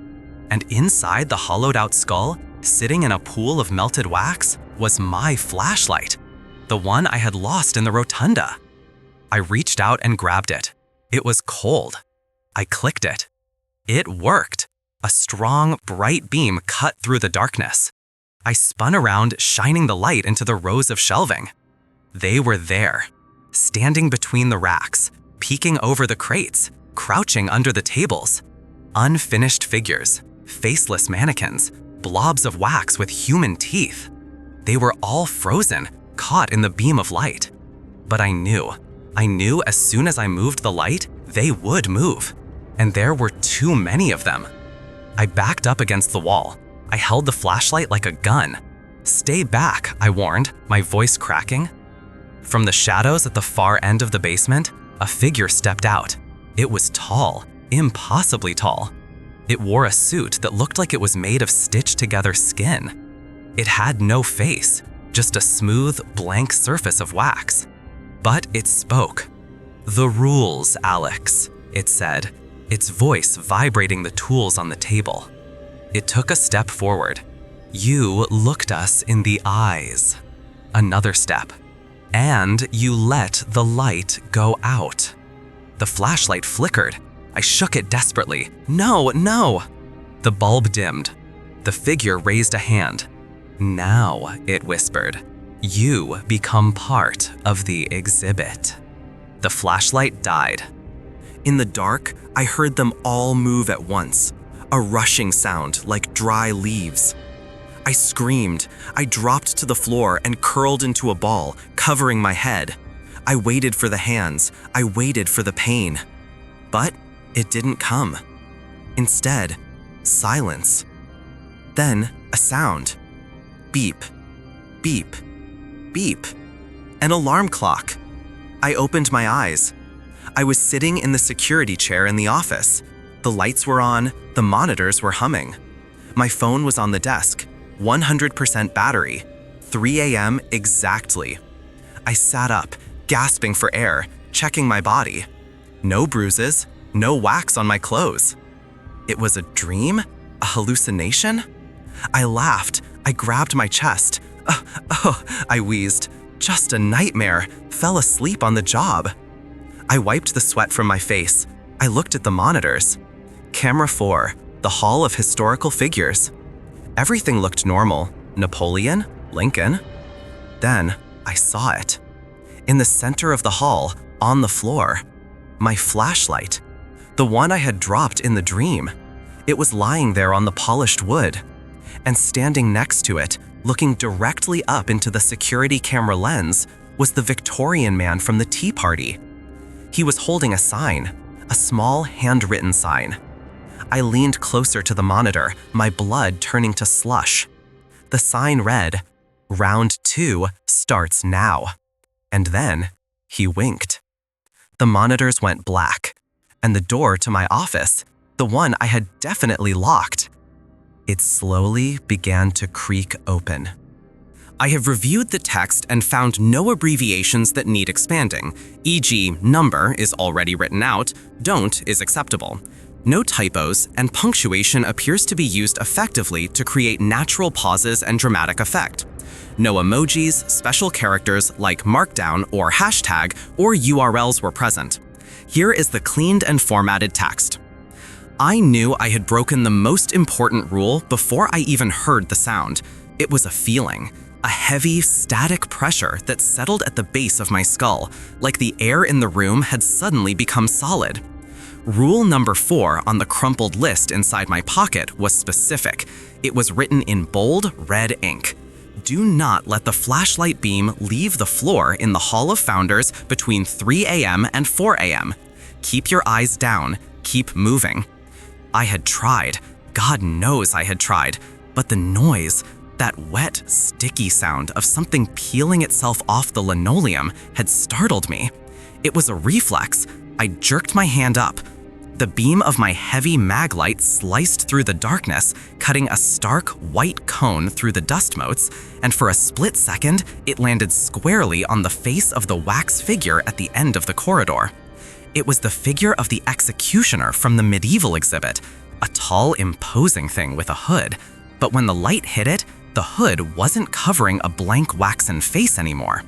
And inside the hollowed out skull, sitting in a pool of melted wax, was my flashlight, the one I had lost in the rotunda. I reached out and grabbed it. It was cold. I clicked it. It worked. A strong, bright beam cut through the darkness. I spun around, shining the light into the rows of shelving. They were there, standing between the racks, peeking over the crates, crouching under the tables. Unfinished figures, faceless mannequins, blobs of wax with human teeth. They were all frozen, caught in the beam of light. But I knew as soon as I moved the light, they would move. And there were too many of them. I backed up against the wall. I held the flashlight like a gun. "Stay back," I warned, my voice cracking. From the shadows at the far end of the basement, a figure stepped out. It was tall, impossibly tall. It wore a suit that looked like it was made of stitched-together skin. It had no face, just a smooth, blank surface of wax. But it spoke. "The rules, Alex," it said, its voice vibrating the tools on the table. It took a step forward. "You looked us in the eyes." Another step. "And you let the light go out." The flashlight flickered. I shook it desperately. "No, no!" The bulb dimmed. The figure raised a hand. "Now," it whispered, "you become part of the exhibit." The flashlight died. In the dark, I heard them all move at once, a rushing sound like dry leaves. I screamed. I dropped to the floor and curled into a ball, covering my head. I waited for the hands. I waited for the pain. But it didn't come. Instead, silence. Then a sound. Beep, beep, beep. An alarm clock. I opened my eyes. I was sitting in the security chair in the office. The lights were on, the monitors were humming. My phone was on the desk. 100% battery. 3 a.m. exactly. I sat up, gasping for air, checking my body. No bruises, no wax on my clothes. It was a dream? A hallucination? I laughed. I grabbed my chest. I wheezed. Just a nightmare. Fell asleep on the job. I wiped the sweat from my face. I looked at the monitors. Camera 4, the Hall of Historical Figures. Everything looked normal. Napoleon, Lincoln. Then I saw it. In the center of the hall, on the floor, my flashlight. The one I had dropped in the dream. It was lying there on the polished wood. And standing next to it, looking directly up into the security camera lens, was the Victorian man from the Tea Party. He was holding a sign, a small handwritten sign. I leaned closer to the monitor, my blood turning to slush. The sign read, "Round 2 starts now." And then he winked. The monitors went black, and the door to my office, the one I had definitely locked, it slowly began to creak open. I have reviewed the text and found no abbreviations that need expanding, e.g. number is already written out, don't is acceptable. No typos, and punctuation appears to be used effectively to create natural pauses and dramatic effect. No emojis, special characters like markdown or hashtag or URLs were present. Here is the cleaned and formatted text. I knew I had broken the most important rule before I even heard the sound. It was a feeling, a heavy, static pressure that settled at the base of my skull, like the air in the room had suddenly become solid. Rule number 4 on the crumpled list inside my pocket was specific. It was written in bold red ink. Do not let the flashlight beam leave the floor in the Hall of Founders between 3 a.m. and 4 a.m. Keep your eyes down, keep moving. I had tried, God knows I had tried, but the noise, that wet, sticky sound of something peeling itself off the linoleum had startled me. It was a reflex. I jerked my hand up. The beam of my heavy mag light sliced through the darkness, cutting a stark white cone through the dust motes, and for a split second, it landed squarely on the face of the wax figure at the end of the corridor. It was the figure of the executioner from the medieval exhibit, a tall, imposing thing with a hood. But when the light hit it, the hood wasn't covering a blank waxen face anymore.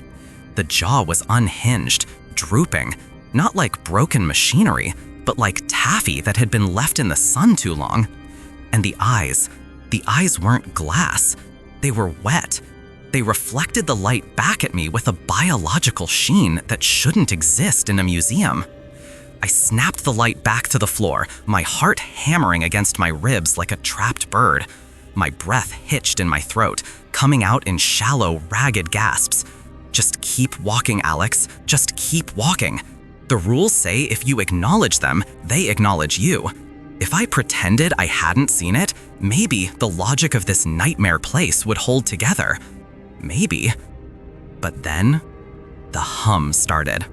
The jaw was unhinged, drooping, not like broken machinery, but like taffy that had been left in the sun too long. And the eyes weren't glass. They were wet. They reflected the light back at me with a biological sheen that shouldn't exist in a museum. I snapped the light back to the floor, my heart hammering against my ribs like a trapped bird. My breath hitched in my throat, coming out in shallow, ragged gasps. Just keep walking, Alex. Just keep walking. The rules say if you acknowledge them, they acknowledge you. If I pretended I hadn't seen it, maybe the logic of this nightmare place would hold together. Maybe. But then, the hum started.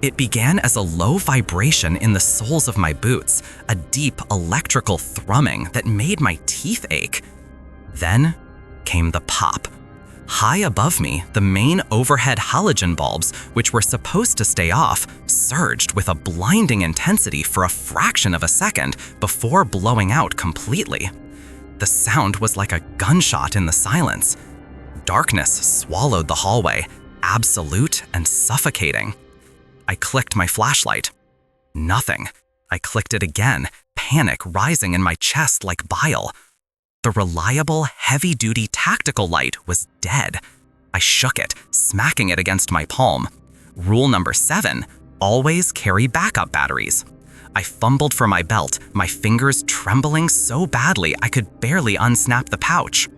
It began as a low vibration in the soles of my boots, a deep electrical thrumming that made my teeth ache. Then came the pop. High above me, the main overhead halogen bulbs, which were supposed to stay off, surged with a blinding intensity for a fraction of a second before blowing out completely. The sound was like a gunshot in the silence. Darkness swallowed the hallway, absolute and suffocating. I clicked my flashlight. Nothing. I clicked it again, panic rising in my chest like bile. The reliable, heavy-duty tactical light was dead. I shook it, smacking it against my palm. Rule number 7, always carry backup batteries. I fumbled for my belt, my fingers trembling so badly I could barely unsnap the pouch.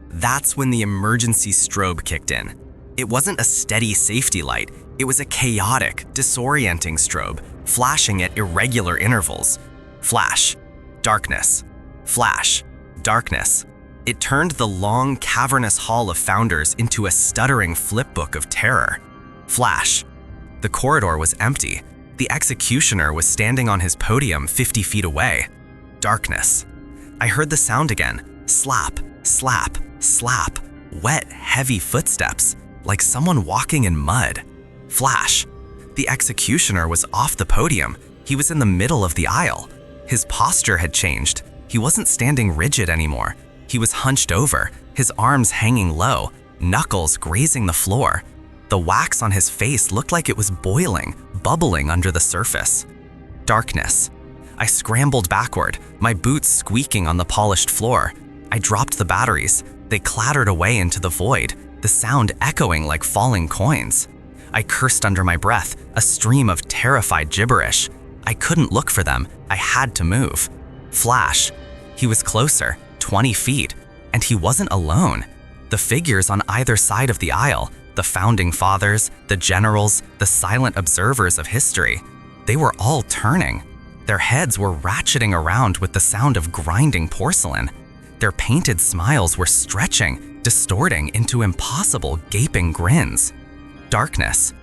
That's when the emergency strobe kicked in. It wasn't a steady safety light. It was a chaotic, disorienting strobe, flashing at irregular intervals. Flash, darkness, flash, darkness. It turned the long, cavernous hall of founders into a stuttering flipbook of terror. Flash. The corridor was empty. The executioner was standing on his podium 50 feet away. Darkness. I heard the sound again. Slap, slap. Slap. Wet, heavy footsteps, like someone walking in mud. Flash. The executioner was off the podium. He was in the middle of the aisle. His posture had changed. He wasn't standing rigid anymore. He was hunched over, his arms hanging low, knuckles grazing the floor. The wax on his face looked like it was boiling, bubbling under the surface. Darkness. I scrambled backward, my boots squeaking on the polished floor. I dropped the batteries. They clattered away into the void, the sound echoing like falling coins. I cursed under my breath, a stream of terrified gibberish. I couldn't look for them. I had to move. Flash. He was closer, 20 feet, and he wasn't alone. The figures on either side of the aisle, the founding fathers, the generals, the silent observers of history, they were all turning. Their heads were ratcheting around with the sound of grinding porcelain. Their painted smiles were stretching, distorting into impossible gaping grins. Darkness.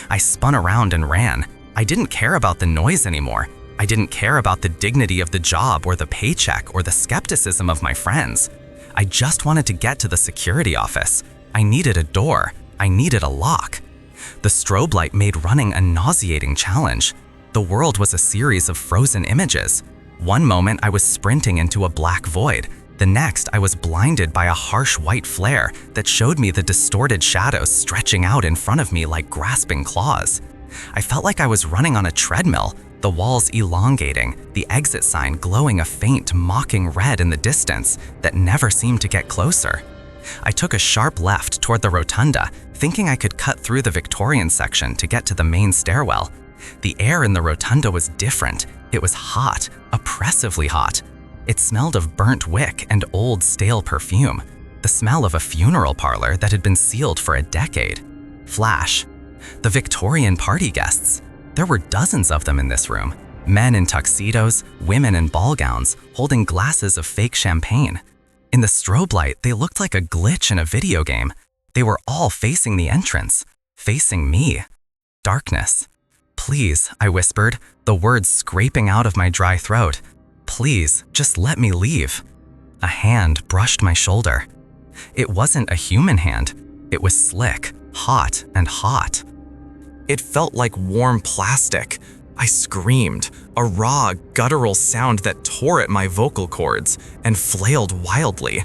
I spun around and ran. I didn't care about the noise anymore. I didn't care about the dignity of the job or the paycheck or the skepticism of my friends. I just wanted to get to the security office. I needed a door. I needed a lock. The strobe light made running a nauseating challenge. The world was a series of frozen images. One moment I was sprinting into a black void. The next, I was blinded by a harsh white flare that showed me the distorted shadows stretching out in front of me like grasping claws. I felt like I was running on a treadmill, the walls elongating, the exit sign glowing a faint, mocking red in the distance that never seemed to get closer. I took a sharp left toward the rotunda, thinking I could cut through the Victorian section to get to the main stairwell. The air in the rotunda was different. It was hot, oppressively hot. It smelled of burnt wick and old stale perfume, the smell of a funeral parlor that had been sealed for a decade. Flash. The Victorian party guests. There were dozens of them in this room. Men in tuxedos, women in ball gowns, holding glasses of fake champagne. In the strobe light, they looked like a glitch in a video game. They were all facing the entrance, facing me. Darkness. Please, I whispered, the words scraping out of my dry throat. Please, just let me leave. A hand brushed my shoulder. It wasn't a human hand. It was slick, hot, and hot. It felt like warm plastic. I screamed, a raw, guttural sound that tore at my vocal cords and flailed wildly.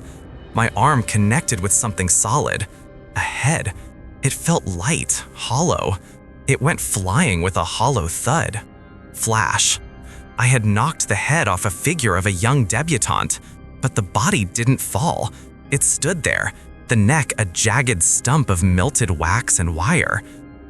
My arm connected with something solid. A head. It felt light, hollow. It went flying with a hollow thud. Flash. I had knocked the head off a figure of a young debutante, but the body didn't fall. It stood there, the neck a jagged stump of melted wax and wire.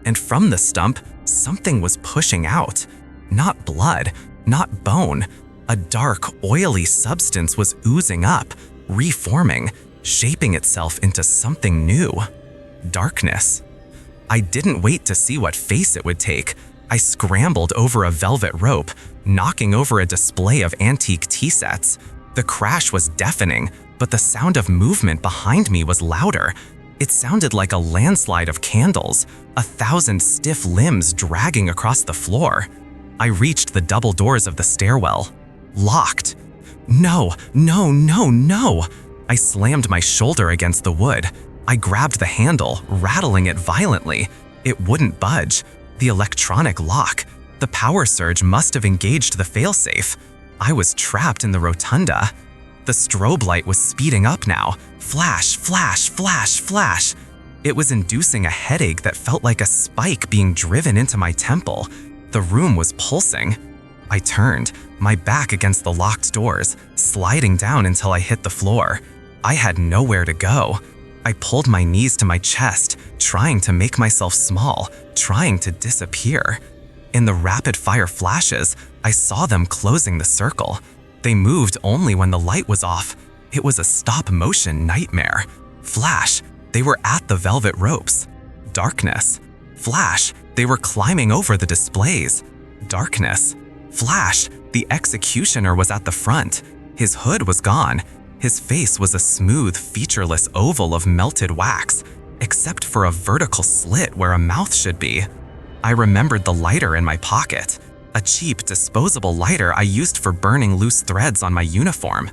And from the stump, something was pushing out. Not blood, not bone. A dark, oily substance was oozing up, reforming, shaping itself into something new. Darkness. I didn't wait to see what face it would take. I scrambled over a velvet rope, knocking over a display of antique tea sets. The crash was deafening, but the sound of movement behind me was louder. It sounded like a landslide of candles, 1,000 stiff limbs dragging across the floor. I reached the double doors of the stairwell. Locked. No, no, no, no! I slammed my shoulder against the wood. I grabbed the handle, rattling it violently. It wouldn't budge. The electronic lock. The power surge must have engaged the failsafe. I was trapped in the rotunda. The strobe light was speeding up now. Flash, flash, flash, flash. It was inducing a headache that felt like a spike being driven into my temple. The room was pulsing. I turned, my back against the locked doors, sliding down until I hit the floor. I had nowhere to go. I pulled my knees to my chest, trying to make myself small, trying to disappear. In the rapid-fire flashes, I saw them closing the circle. They moved only when the light was off. It was a stop-motion nightmare. Flash, they were at the velvet ropes. Darkness. Flash, they were climbing over the displays. Darkness. Flash, the executioner was at the front. His hood was gone. His face was a smooth, featureless oval of melted wax, except for a vertical slit where a mouth should be. I remembered the lighter in my pocket, a cheap, disposable lighter I used for burning loose threads on my uniform.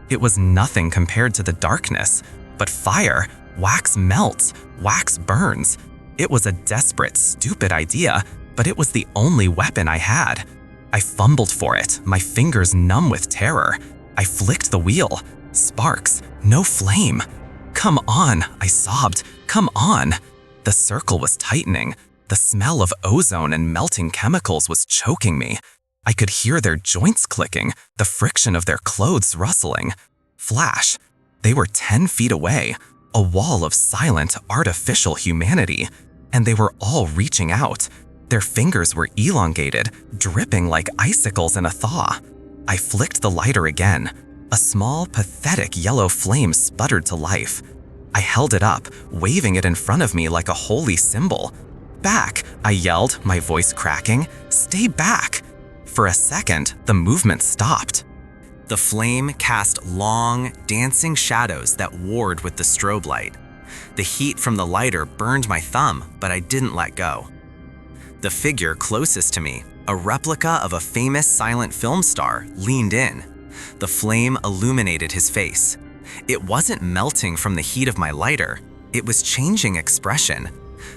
It was nothing compared to the darkness, But fire, wax melts, wax burns. It was a desperate, stupid idea, but it was the only weapon I had. I fumbled for it, my fingers numb with terror. I flicked the wheel. Sparks, no flame. Come on, I sobbed. Come on. The circle was tightening. The smell of ozone and melting chemicals was choking me. I could hear their joints clicking, the friction of their clothes rustling. Flash. They were 10 feet away, a wall of silent, artificial humanity. And they were all reaching out. Their fingers were elongated, dripping like icicles in a thaw. I flicked the lighter again. A small, pathetic yellow flame sputtered to life. I held it up, waving it in front of me like a holy symbol. Back, I yelled, my voice cracking. Stay back. For a second, the movement stopped. The flame cast long, dancing shadows that warred with the strobe light. The heat from the lighter burned my thumb, but I didn't let go. The figure closest to me, a replica of a famous silent film star, leaned in. The flame illuminated his face. It wasn't melting from the heat of my lighter. It was changing expression.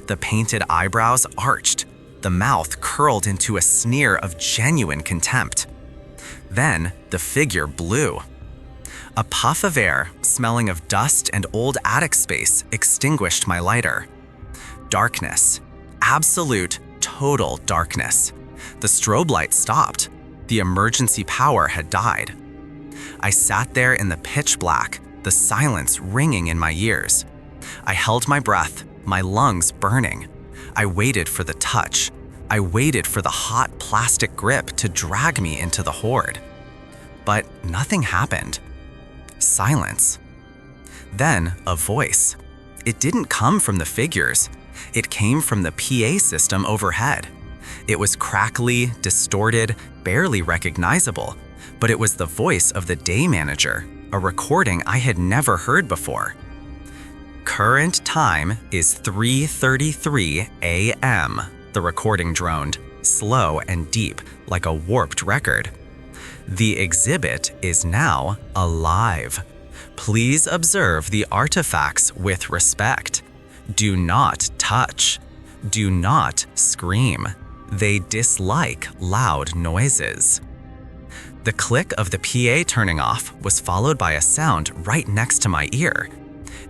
The painted eyebrows arched. The mouth curled into a sneer of genuine contempt. Then the figure blew. A puff of air, smelling of dust and old attic space, extinguished my lighter. Darkness. Absolute, total darkness. The strobe light stopped. The emergency power had died. I sat there in the pitch black, the silence ringing in my ears. I held my breath, my lungs burning. I waited for the touch. I waited for the hot plastic grip to drag me into the horde. But nothing happened. Silence. Then a voice. It didn't come from the figures. It came from the PA system overhead. It was crackly, distorted, barely recognizable, but it was the voice of the day manager, a recording I had never heard before. Current time is 3:33 a.m., the recording droned, slow and deep, like a warped record. The exhibit is now alive. Please observe the artifacts with respect. Do not touch. Do not scream. They dislike loud noises. The click of the PA turning off was followed by a sound right next to my ear.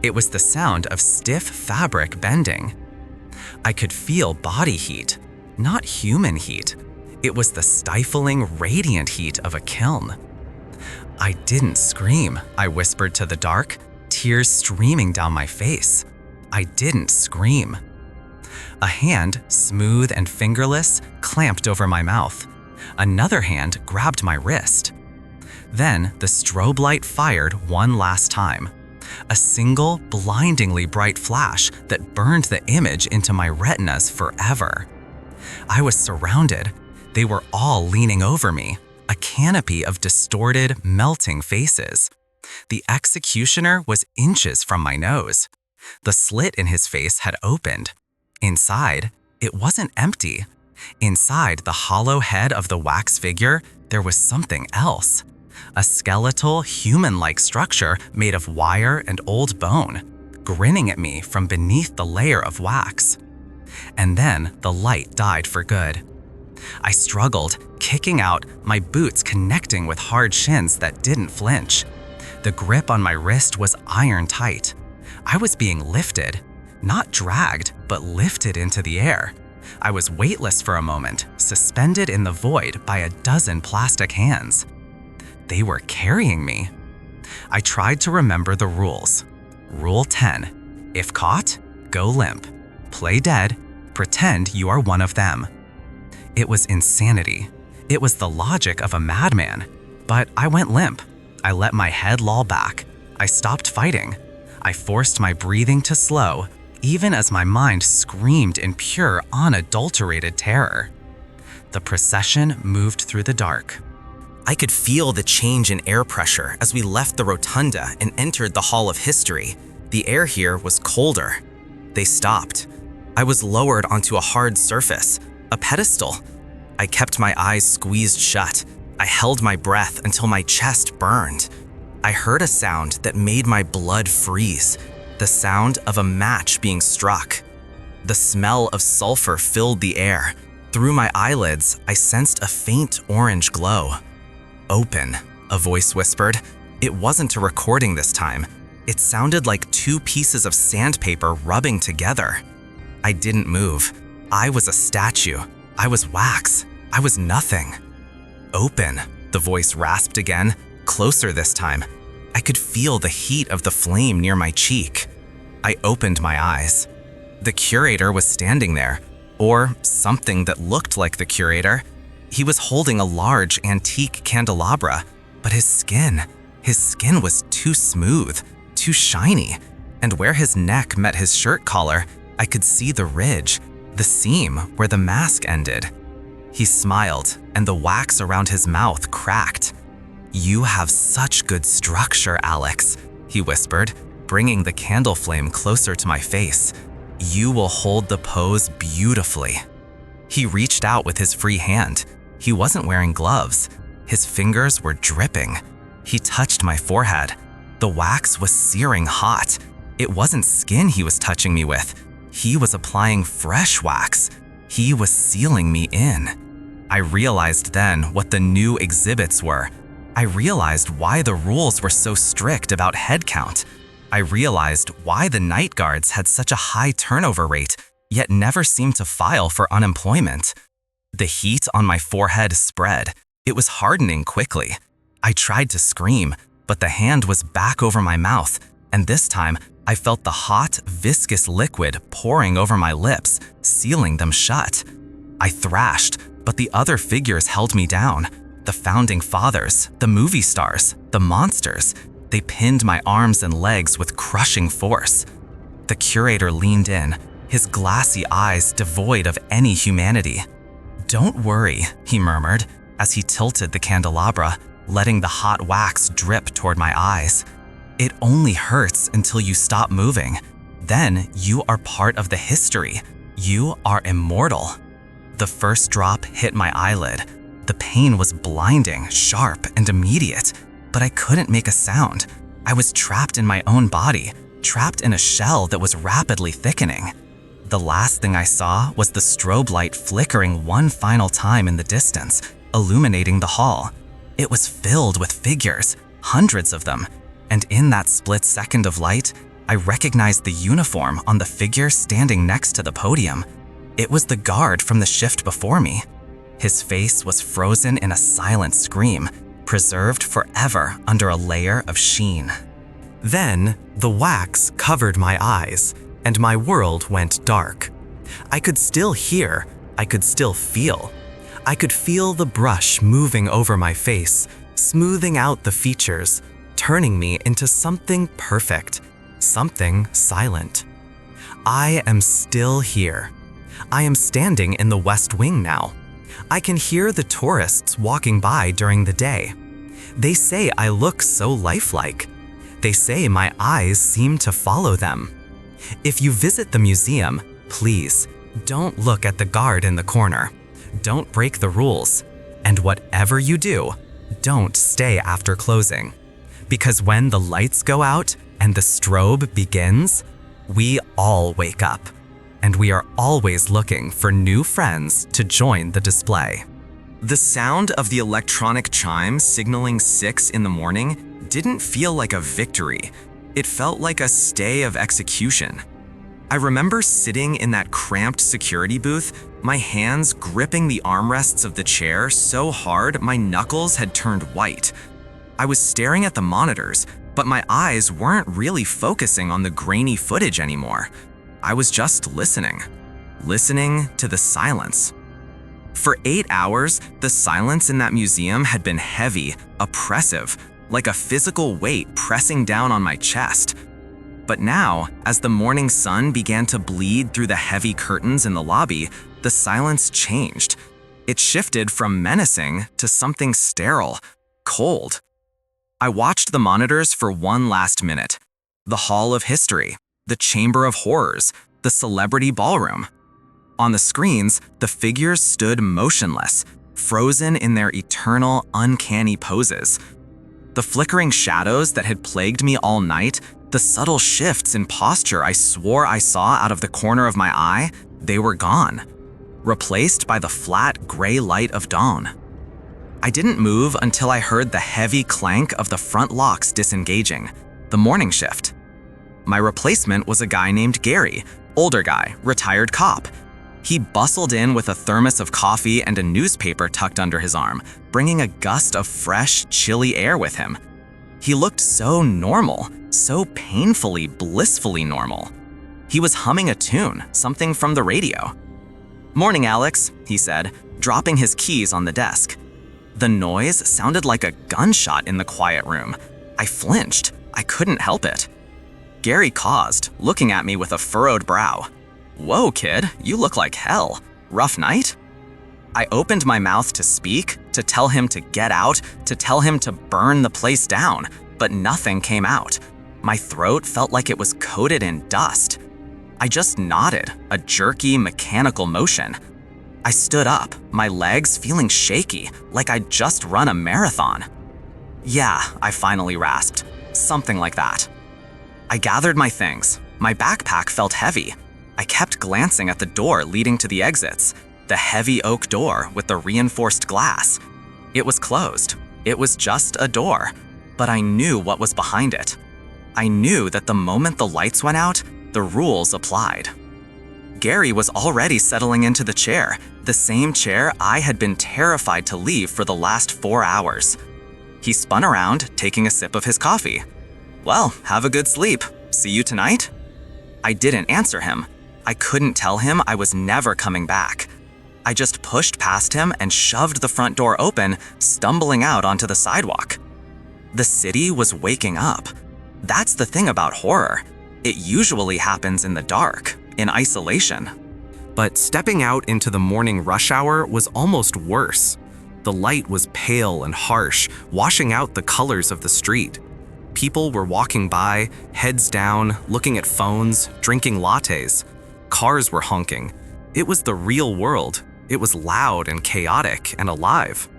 It was the sound of stiff fabric bending. I could feel body heat, not human heat. It was the stifling, radiant heat of a kiln. I didn't scream, I whispered to the dark, tears streaming down my face. I didn't scream. A hand, smooth and fingerless, clamped over my mouth. Another hand grabbed my wrist. Then the strobe light fired one last time. A single, blindingly bright flash that burned the image into my retinas forever. I was surrounded. They were all leaning over me, a canopy of distorted, melting faces. The executioner was inches from my nose. The slit in his face had opened. Inside, it wasn't empty. Inside the hollow head of the wax figure, there was something else. A skeletal, human-like structure made of wire and old bone, grinning at me from beneath the layer of wax. And then the light died for good. I struggled, kicking out, my boots connecting with hard shins that didn't flinch. The grip on my wrist was iron tight. I was being lifted, not dragged, but lifted into the air. I was weightless for a moment, suspended in the void by a dozen plastic hands. They were carrying me. I tried to remember the rules. Rule 10. If caught, go limp. Play dead. Pretend you are one of them. It was insanity. It was the logic of a madman. But I went limp. I let my head loll back. I stopped fighting. I forced my breathing to slow, even as my mind screamed in pure, unadulterated terror. The procession moved through the dark. I could feel the change in air pressure as we left the rotunda and entered the Hall of History. The air here was colder. They stopped. I was lowered onto a hard surface, a pedestal. I kept my eyes squeezed shut. I held my breath until my chest burned. I heard a sound that made my blood freeze, the sound of a match being struck. The smell of sulfur filled the air. Through my eyelids, I sensed a faint orange glow. "Open," a voice whispered. It wasn't a recording this time. It sounded like two pieces of sandpaper rubbing together. I didn't move. I was a statue. I was wax. I was nothing. "Open," the voice rasped again, closer this time. I could feel the heat of the flame near my cheek. I opened my eyes. The curator was standing there, or something that looked like the curator. He was holding a large antique candelabra, but his skin was too smooth, too shiny, and where his neck met his shirt collar, I could see the ridge, the seam where the mask ended. He smiled, and the wax around his mouth cracked. "You have such good structure, Alex," he whispered, bringing the candle flame closer to my face. "You will hold the pose beautifully." He reached out with his free hand. He wasn't wearing gloves. His fingers were dripping. He touched my forehead. The wax was searing hot. It wasn't skin he was touching me with. He was applying fresh wax. He was sealing me in. I realized then what the new exhibits were. I realized why the rules were so strict about head count. I realized why the night guards had such a high turnover rate, yet never seemed to file for unemployment. The heat on my forehead spread. It was hardening quickly. I tried to scream, but the hand was back over my mouth, and this time I felt the hot, viscous liquid pouring over my lips, sealing them shut. I thrashed, but the other figures held me down. The founding fathers, the movie stars, the monsters. They pinned my arms and legs with crushing force. The curator leaned in, his glassy eyes devoid of any humanity. "Don't worry," he murmured as he tilted the candelabra, letting the hot wax drip toward my eyes. "It only hurts until you stop moving. Then you are part of the history. You are immortal." The first drop hit my eyelid. The pain was blinding, sharp, and immediate, but I couldn't make a sound. I was trapped in my own body, trapped in a shell that was rapidly thickening. The last thing I saw was the strobe light flickering one final time in the distance, illuminating the hall. It was filled with figures, hundreds of them, and in that split second of light, I recognized the uniform on the figure standing next to the podium. It was the guard from the shift before me. His face was frozen in a silent scream, preserved forever under a layer of sheen. Then, the wax covered my eyes, and my world went dark. I could still hear, I could still feel. I could feel the brush moving over my face, smoothing out the features, turning me into something perfect, something silent. I am still here. I am standing in the West Wing now. I can hear the tourists walking by during the day. They say I look so lifelike. They say my eyes seem to follow them. If you visit the museum, please, don't look at the guard in the corner. Don't break the rules. And whatever you do, don't stay after closing. Because when the lights go out and the strobe begins, we all wake up. And we are always looking for new friends to join the display. The sound of the electronic chime signaling 6 in the morning didn't feel like a victory. It felt like a stay of execution. I remember sitting in that cramped security booth, my hands gripping the armrests of the chair so hard my knuckles had turned white. I was staring at the monitors, but my eyes weren't really focusing on the grainy footage anymore. I was just listening to the silence. For 8 hours, the silence in that museum had been heavy, oppressive, like a physical weight pressing down on my chest. But now, as the morning sun began to bleed through the heavy curtains in the lobby, the silence changed. It shifted from menacing to something sterile, cold. I watched the monitors for one last minute. The Hall of History, the Chamber of Horrors, the Celebrity Ballroom. On the screens, the figures stood motionless, frozen in their eternal, uncanny poses. The flickering shadows that had plagued me all night, the subtle shifts in posture I swore I saw out of the corner of my eye, they were gone, replaced by the flat gray light of dawn. I didn't move until I heard the heavy clank of the front locks disengaging, the morning shift. My replacement was a guy named Gary, older guy, retired cop. He bustled in with a thermos of coffee and a newspaper tucked under his arm, bringing a gust of fresh, chilly air with him. He looked so normal, so painfully, blissfully normal. He was humming a tune, something from the radio. "Morning, Alex," he said, dropping his keys on the desk. The noise sounded like a gunshot in the quiet room. I flinched. I couldn't help it. Gary paused, looking at me with a furrowed brow. "Whoa, kid, you look like hell. Rough night?" I opened my mouth to speak, to tell him to get out, to tell him to burn the place down, but nothing came out. My throat felt like it was coated in dust. I just nodded, a jerky, mechanical motion. I stood up, my legs feeling shaky, like I'd just run a marathon. "Yeah," I finally rasped. "Something like that." I gathered my things. My backpack felt heavy. I kept glancing at the door leading to the exits, the heavy oak door with the reinforced glass. It was closed. It was just a door, but I knew what was behind it. I knew that the moment the lights went out, the rules applied. Gary was already settling into the chair, the same chair I had been terrified to leave for the last 4 hours. He spun around, taking a sip of his coffee. "Well, have a good sleep. See you tonight?" I didn't answer him. I couldn't tell him I was never coming back. I just pushed past him and shoved the front door open, stumbling out onto the sidewalk. The city was waking up. That's the thing about horror. It usually happens in the dark, in isolation. But stepping out into the morning rush hour was almost worse. The light was pale and harsh, washing out the colors of the street. People were walking by, heads down, looking at phones, drinking lattes. Cars were honking. It was the real world. It was loud and chaotic and alive.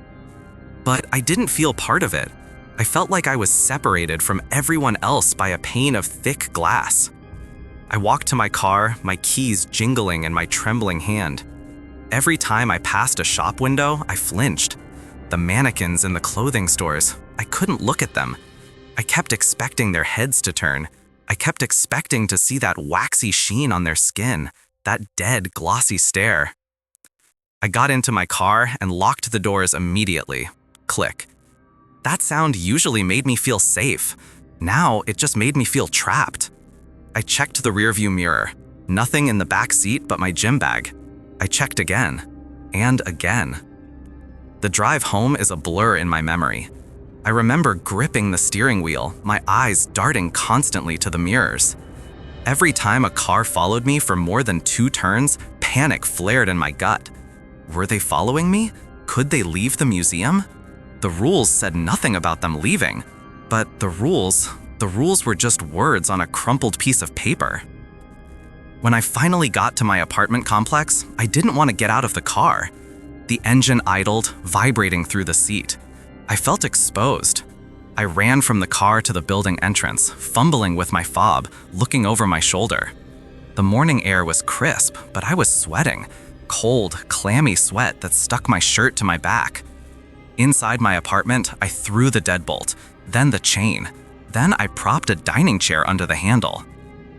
But I didn't feel part of it. I felt like I was separated from everyone else by a pane of thick glass. I walked to my car, my keys jingling in my trembling hand. Every time I passed a shop window, I flinched. The mannequins in the clothing stores, I couldn't look at them. I kept expecting their heads to turn. I kept expecting to see that waxy sheen on their skin, that dead, glossy stare. I got into my car and locked the doors immediately. Click. That sound usually made me feel safe. Now it just made me feel trapped. I checked the rearview mirror. Nothing in the back seat but my gym bag. I checked again, and again. The drive home is a blur in my memory. I remember gripping the steering wheel, my eyes darting constantly to the mirrors. Every time a car followed me for more than 2 turns, panic flared in my gut. Were they following me? Could they leave the museum? The rules said nothing about them leaving, but the rules were just words on a crumpled piece of paper. When I finally got to my apartment complex, I didn't want to get out of the car. The engine idled, vibrating through the seat. I felt exposed. I ran from the car to the building entrance, fumbling with my fob, looking over my shoulder. The morning air was crisp, but I was sweating. Cold, clammy sweat that stuck my shirt to my back. Inside my apartment, I threw the deadbolt, then the chain. Then I propped a dining chair under the handle.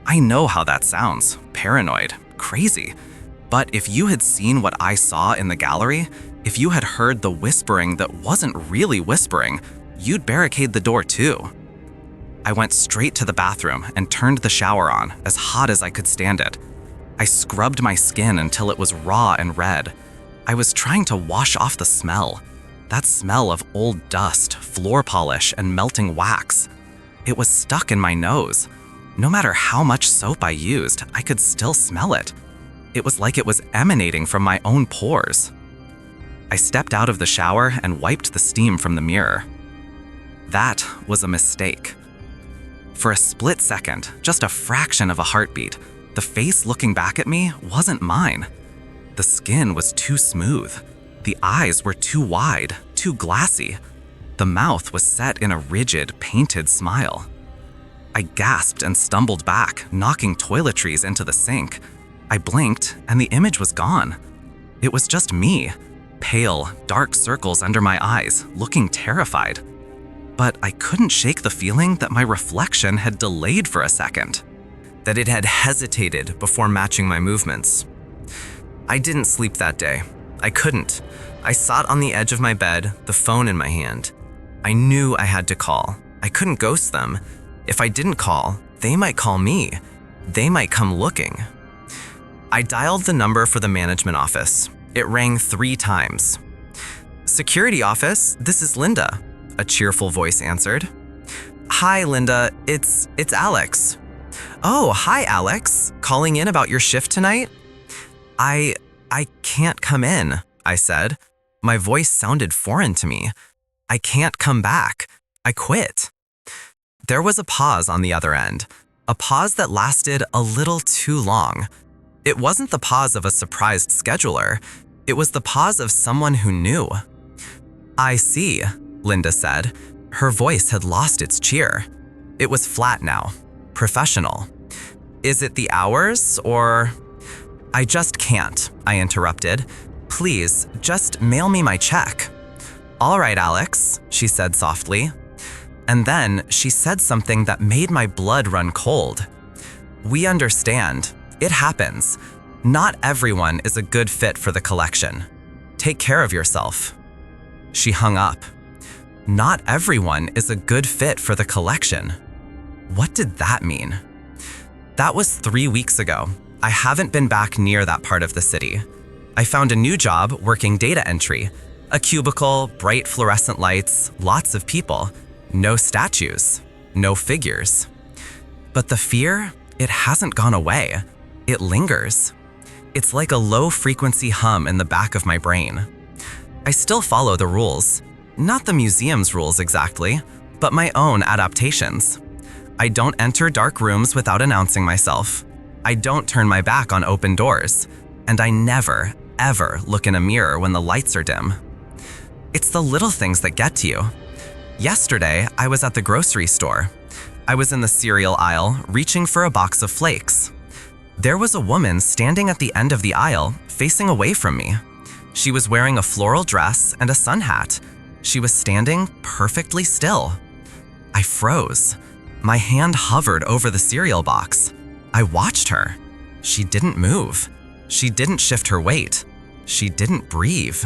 I know how that sounds, paranoid, crazy. But if you had seen what I saw in the gallery, if you had heard the whispering that wasn't really whispering, you'd barricade the door too. I went straight to the bathroom and turned the shower on, as hot as I could stand it. I scrubbed my skin until it was raw and red. I was trying to wash off the smell. That smell of old dust, floor polish, and melting wax. It was stuck in my nose. No matter how much soap I used, I could still smell it. It was like it was emanating from my own pores. I stepped out of the shower and wiped the steam from the mirror. That was a mistake. For a split second, just a fraction of a heartbeat, the face looking back at me wasn't mine. The skin was too smooth. The eyes were too wide, too glassy. The mouth was set in a rigid, painted smile. I gasped and stumbled back, knocking toiletries into the sink. I blinked, and the image was gone. It was just me, pale, dark circles under my eyes, looking terrified. But I couldn't shake the feeling that my reflection had delayed for a second, that it had hesitated before matching my movements. I didn't sleep that day. I couldn't. I sat on the edge of my bed, the phone in my hand. I knew I had to call. I couldn't ghost them. If I didn't call, they might call me. They might come looking. I dialed the number for the management office. It rang 3 times. "Security office, this is Linda," a cheerful voice answered. "Hi, Linda, it's Alex." "Oh, hi, Alex. Calling in about your shift tonight?" I can't come in," I said. My voice sounded foreign to me. "I can't come back. I quit." There was a pause on the other end, a pause that lasted a little too long. It wasn't the pause of a surprised scheduler. It was the pause of someone who knew. "I see," Linda said. Her voice had lost its cheer. It was flat now, professional. "Is it the hours, or—" "I just can't," I interrupted. "Please, just mail me my check." "All right, Alex," she said softly. And then she said something that made my blood run cold. "We understand. It happens. Not everyone is a good fit for the collection. Take care of yourself." She hung up. Not everyone is a good fit for the collection. What did that mean? That was 3 weeks ago. I haven't been back near that part of the city. I found a new job working data entry. A cubicle, bright fluorescent lights, lots of people. No statues, no figures. But the fear, it hasn't gone away. It lingers. It's like a low-frequency hum in the back of my brain. I still follow the rules. Not the museum's rules exactly, but my own adaptations. I don't enter dark rooms without announcing myself. I don't turn my back on open doors. And I never, ever look in a mirror when the lights are dim. It's the little things that get to you. Yesterday, I was at the grocery store. I was in the cereal aisle, reaching for a box of flakes. There was a woman standing at the end of the aisle, facing away from me. She was wearing a floral dress and a sun hat. She was standing perfectly still. I froze. My hand hovered over the cereal box. I watched her. She didn't move. She didn't shift her weight. She didn't breathe.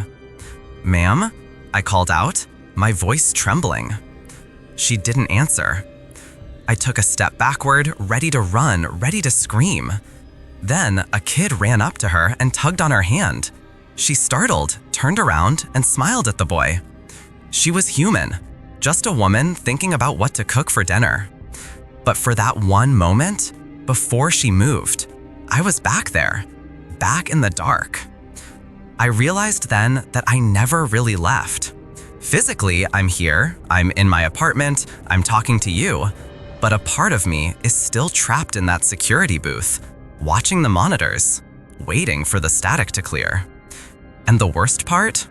"Ma'am?" I called out, my voice trembling. She didn't answer. I took a step backward, ready to run, ready to scream. Then a kid ran up to her and tugged on her hand. She startled, turned around, and smiled at the boy. She was human, just a woman thinking about what to cook for dinner. But for that one moment, before she moved, I was back there, back in the dark. I realized then that I never really left. Physically, I'm here, I'm in my apartment, I'm talking to you, but a part of me is still trapped in that security booth, watching the monitors, waiting for the static to clear. And the worst part?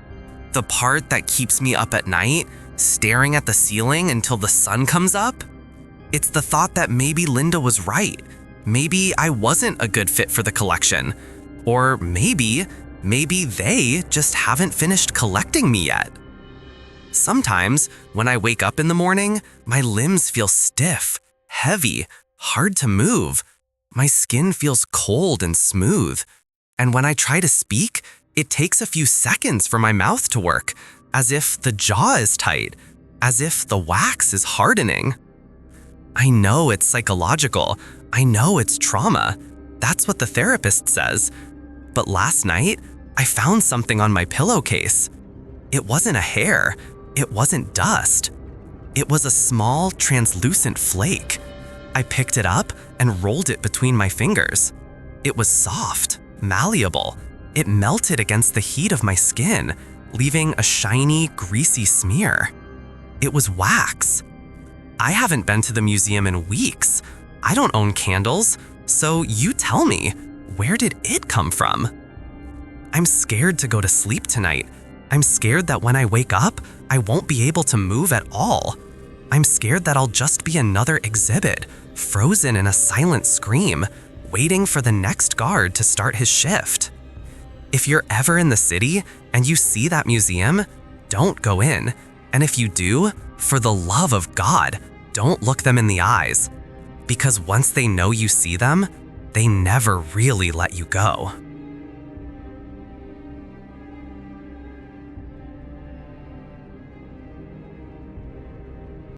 The part that keeps me up at night, staring at the ceiling until the sun comes up? It's the thought that maybe Linda was right. Maybe I wasn't a good fit for the collection. Or maybe they just haven't finished collecting me yet. Sometimes, when I wake up in the morning, my limbs feel stiff, heavy, hard to move. My skin feels cold and smooth. And when I try to speak, it takes a few seconds for my mouth to work, as if the jaw is tight, as if the wax is hardening. I know it's psychological. I know it's trauma. That's what the therapist says. But last night, I found something on my pillowcase. It wasn't a hair. It wasn't dust. It was a small, translucent flake. I picked it up and rolled it between my fingers. It was soft, malleable. It melted against the heat of my skin, leaving a shiny, greasy smear. It was wax. I haven't been to the museum in weeks. I don't own candles, so you tell me, where did it come from? I'm scared to go to sleep tonight. I'm scared that when I wake up, I won't be able to move at all. I'm scared that I'll just be another exhibit, frozen in a silent scream, waiting for the next guard to start his shift. If you're ever in the city and you see that museum, don't go in. And if you do, for the love of God, don't look them in the eyes. Because once they know you see them, they never really let you go.